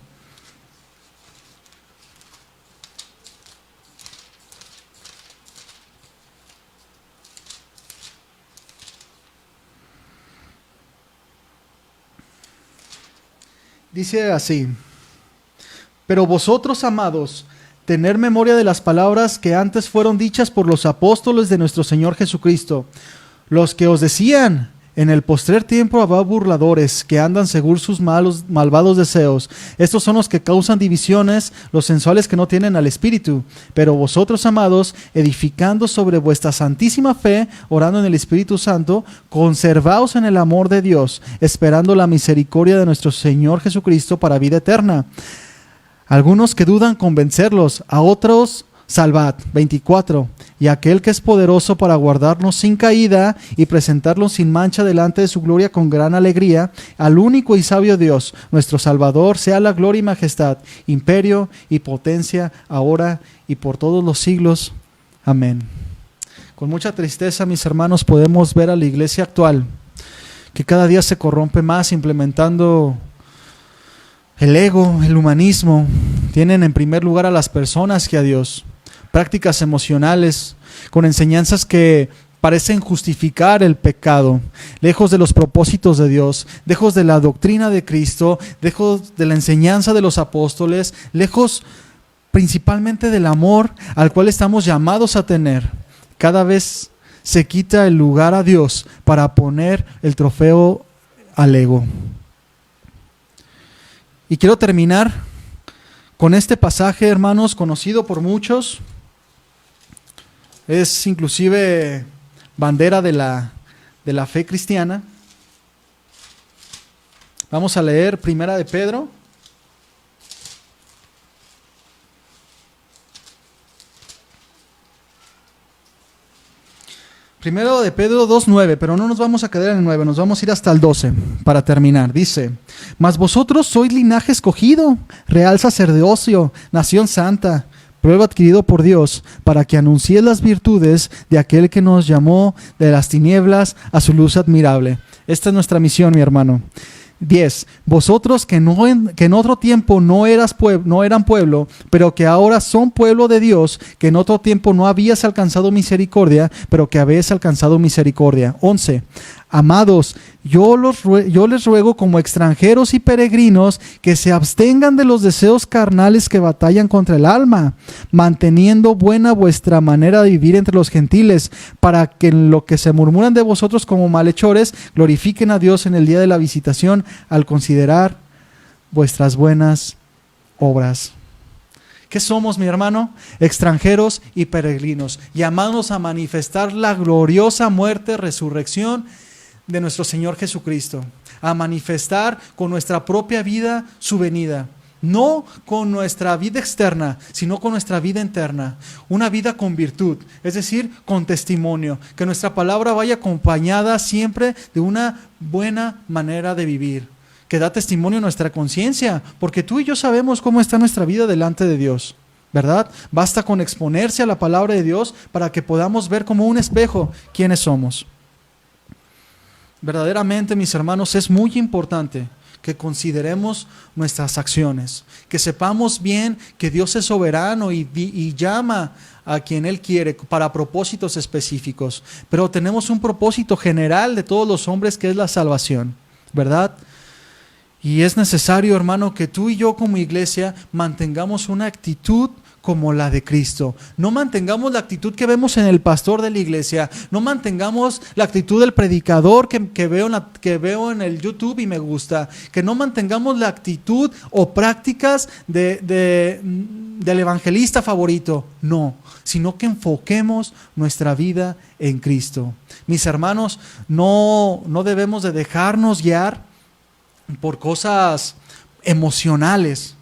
Dice así: pero vosotros, amados, tener memoria de las palabras que antes fueron dichas por los apóstoles de nuestro Señor Jesucristo, los que os decían: en el postrer tiempo habrá burladores que andan según sus malvados deseos. Estos son los que causan divisiones, los sensuales que no tienen al Espíritu. Pero vosotros, amados, edificando sobre vuestra santísima fe, orando en el Espíritu Santo, conservaos en el amor de Dios, esperando la misericordia de nuestro Señor Jesucristo para vida eterna. Algunos que dudan, convencerlos; a otros salvad. 24. Y aquel que es poderoso para guardarnos sin caída y presentarnos sin mancha delante de su gloria con gran alegría, al único y sabio Dios, nuestro Salvador, sea la gloria y majestad, imperio y potencia, ahora y por todos los siglos. Amén. Con mucha tristeza, mis hermanos, podemos ver a la iglesia actual, que cada día se corrompe más, implementando el ego, el humanismo. Tienen en primer lugar a las personas que a Dios. Prácticas emocionales con enseñanzas que parecen justificar el pecado, lejos de los propósitos de Dios, lejos de la doctrina de Cristo, lejos de la enseñanza de los apóstoles, lejos principalmente del amor al cual estamos llamados a tener. Cada vez se quita el lugar a Dios para poner el trofeo al ego. Y quiero terminar con este pasaje, hermanos, conocido por muchos. Es inclusive bandera de la fe cristiana. Vamos a leer Primera de Pedro. Primero de Pedro 2:9, pero no nos vamos a quedar en el 9, nos vamos a ir hasta el 12 para terminar. Dice: mas vosotros sois linaje escogido, real sacerdocio, nación santa, pueblo adquirido por Dios, para que anunciéis las virtudes de aquel que nos llamó de las tinieblas a su luz admirable. Esta es nuestra misión, mi hermano. 10. Vosotros que en otro tiempo no eran pueblo, pero que ahora son pueblo de Dios, que en otro tiempo no habías alcanzado misericordia, pero que habéis alcanzado misericordia. 11. Amados, yo les ruego como extranjeros y peregrinos que se abstengan de los deseos carnales que batallan contra el alma, manteniendo buena vuestra manera de vivir entre los gentiles, para que en lo que se murmuran de vosotros como malhechores, glorifiquen a Dios en el día de la visitación al considerar vuestras buenas obras. ¿Qué somos, mi hermano? Extranjeros y peregrinos, llamados a manifestar la gloriosa muerte, resurrección de nuestro Señor Jesucristo, a manifestar con nuestra propia vida su venida, no con nuestra vida externa, sino con nuestra vida interna, una vida con virtud, es decir, con testimonio, que nuestra palabra vaya acompañada siempre de una buena manera de vivir, que da testimonio a nuestra conciencia, porque tú y yo sabemos cómo está nuestra vida delante de Dios, ¿verdad? Basta con exponerse a la palabra de Dios para que podamos ver como un espejo quiénes somos. Verdaderamente, mis hermanos, es muy importante que consideremos nuestras acciones, que sepamos bien que Dios es soberano y llama a quien Él quiere para propósitos específicos, pero tenemos un propósito general de todos los hombres, que es la salvación, ¿verdad? Y es necesario, hermano, que tú y yo como iglesia mantengamos una actitud como la de Cristo. No mantengamos la actitud que vemos en el pastor de la iglesia. No mantengamos la actitud del predicador que veo en el YouTube y me gusta. Que no mantengamos la actitud o prácticas del evangelista favorito. No, sino que enfoquemos nuestra vida en Cristo. Mis hermanos, no debemos de dejarnos guiar por cosas emocionales.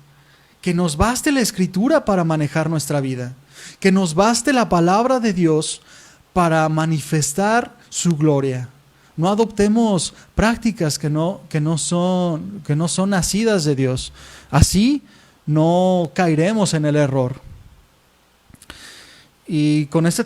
Que nos baste la Escritura para manejar nuestra vida, que nos baste la palabra de Dios para manifestar su gloria. No adoptemos prácticas que no son nacidas de Dios. Así no caeremos en el error. Y con esto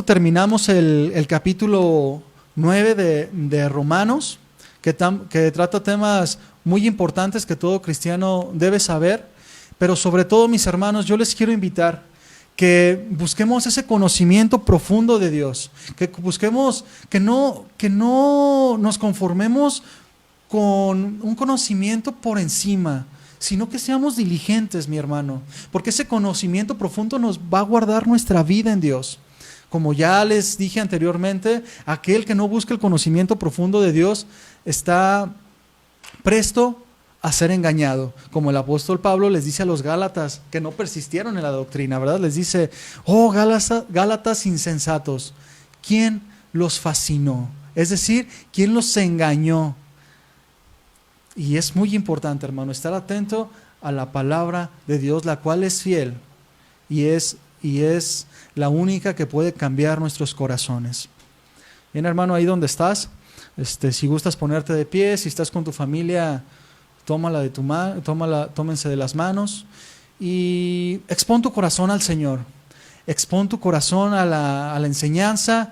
terminamos el capítulo 9 de Romanos, que trata temas muy importantes que todo cristiano debe saber. Pero sobre todo, mis hermanos, yo les quiero invitar que busquemos ese conocimiento profundo de Dios, que busquemos que no nos conformemos con un conocimiento por encima, sino que seamos diligentes, mi hermano, porque ese conocimiento profundo nos va a guardar nuestra vida en Dios. Como ya les dije anteriormente, aquel que no busca el conocimiento profundo de Dios está presto a ser engañado. Como el apóstol Pablo les dice a los Gálatas que no persistieron en la doctrina, ¿verdad? Les dice, oh Gálatas insensatos, ¿quién los fascinó? Es decir, ¿quién los engañó? Y es muy importante, hermano, estar atento a la palabra de Dios, la cual es fiel y es la única que puede cambiar nuestros corazones. Bien, hermano, ahí donde estás, si gustas ponerte de pie, si estás con tu familia, tómense de las manos y expón tu corazón al Señor, expón tu corazón a la enseñanza.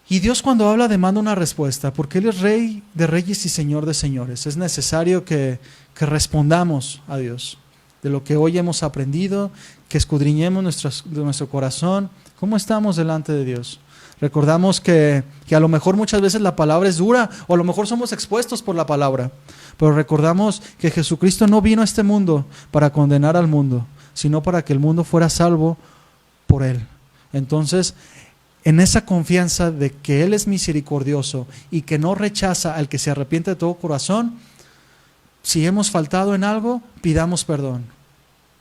Y Dios, cuando habla, demanda una respuesta, porque Él es Rey de reyes y Señor de señores. Es necesario que respondamos a Dios de lo que hoy hemos aprendido, que escudriñemos nuestro corazón. ¿Cómo estamos delante de Dios? Recordamos que a lo mejor muchas veces la palabra es dura, o a lo mejor somos expuestos por la palabra, pero recordamos que Jesucristo no vino a este mundo para condenar al mundo, sino para que el mundo fuera salvo por Él. Entonces, en esa confianza de que Él es misericordioso y que no rechaza al que se arrepiente de todo corazón, si hemos faltado en algo, pidamos perdón,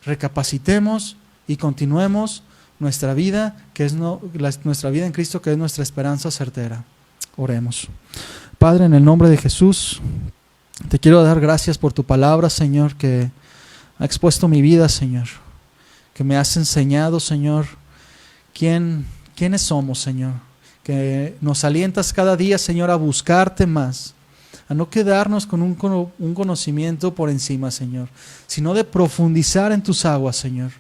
recapacitemos y continuemos nuestra vida, nuestra vida en Cristo, que es nuestra esperanza certera. Oremos. Padre, en el nombre de Jesús, te quiero dar gracias por tu palabra, Señor, que ha expuesto mi vida, Señor, que me has enseñado, Señor, quiénes somos, Señor, que nos alientas cada día, Señor, a buscarte más, a no quedarnos con un conocimiento por encima, Señor, sino de profundizar en tus aguas, Señor,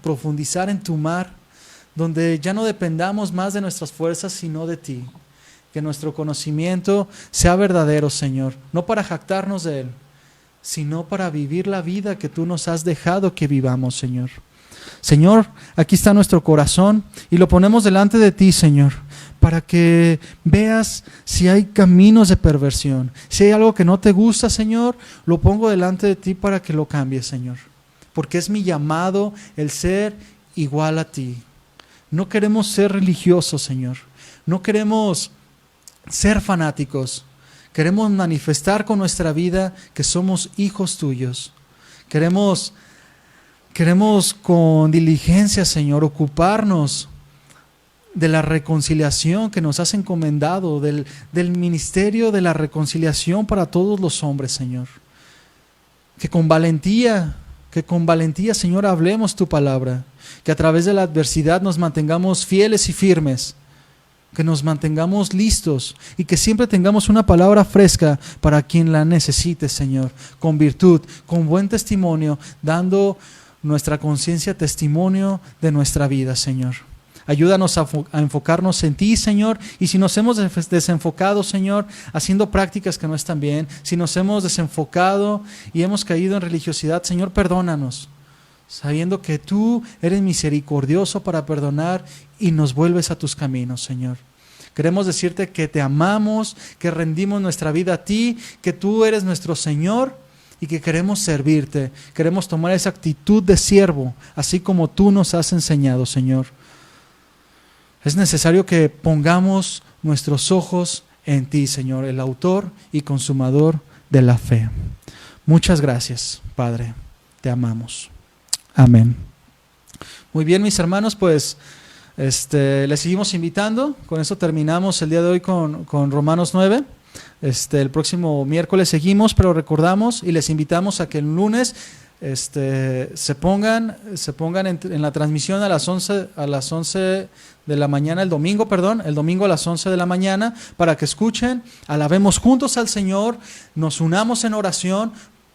profundizar en tu mar, donde ya no dependamos más de nuestras fuerzas, sino de ti. Que nuestro conocimiento sea verdadero, Señor, no para jactarnos de él, sino para vivir la vida que tú nos has dejado que vivamos, Señor. Señor, aquí está nuestro corazón y lo ponemos delante de ti, Señor, para que veas si hay caminos de perversión. Si hay algo que no te gusta, Señor, lo pongo delante de ti para que lo cambies, Señor. Porque es mi llamado el ser igual a ti. No queremos ser religiosos, Señor. No queremos ser fanáticos. Queremos manifestar con nuestra vida que somos hijos tuyos. Queremos con diligencia, Señor, ocuparnos de la reconciliación que nos has encomendado, del ministerio de la reconciliación para todos los hombres, Señor. Que con valentía, Señor, hablemos tu palabra. Que a través de la adversidad nos mantengamos fieles y firmes. Que nos mantengamos listos y que siempre tengamos una palabra fresca para quien la necesite, Señor. Con virtud, con buen testimonio, dando nuestra conciencia testimonio de nuestra vida, Señor. Ayúdanos a enfocarnos en ti, Señor, y si nos hemos desenfocado, Señor, haciendo prácticas que no están bien, si nos hemos desenfocado y hemos caído en religiosidad, Señor, perdónanos, sabiendo que tú eres misericordioso para perdonar y nos vuelves a tus caminos, Señor. Queremos decirte que te amamos, que rendimos nuestra vida a ti, que tú eres nuestro Señor y que queremos servirte. Queremos tomar esa actitud de siervo, así como tú nos has enseñado, Señor. Es necesario que pongamos nuestros ojos en ti, Señor, el autor y consumador de la fe. Muchas gracias, Padre. Te amamos. Amén. Muy bien, mis hermanos, pues les seguimos invitando. Con eso terminamos el día de hoy con Romanos 9. El próximo miércoles seguimos, pero recordamos y les invitamos a que el lunes se pongan en la transmisión a las 11 de la mañana, el domingo a las 11 de la mañana, para que escuchen, alabemos juntos al Señor, nos unamos en oración.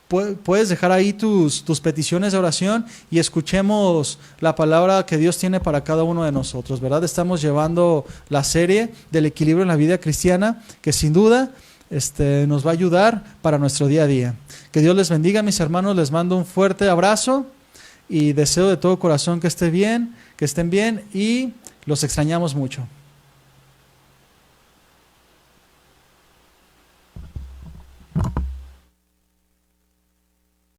Puedes dejar ahí tus peticiones de oración y escuchemos la palabra que Dios tiene para cada uno de nosotros, ¿verdad? Estamos llevando la serie del equilibrio en la vida cristiana, que sin duda nos va a ayudar para nuestro día a día. Que Dios les bendiga, mis hermanos. Les mando un fuerte abrazo y deseo de todo corazón que estén bien y los extrañamos mucho.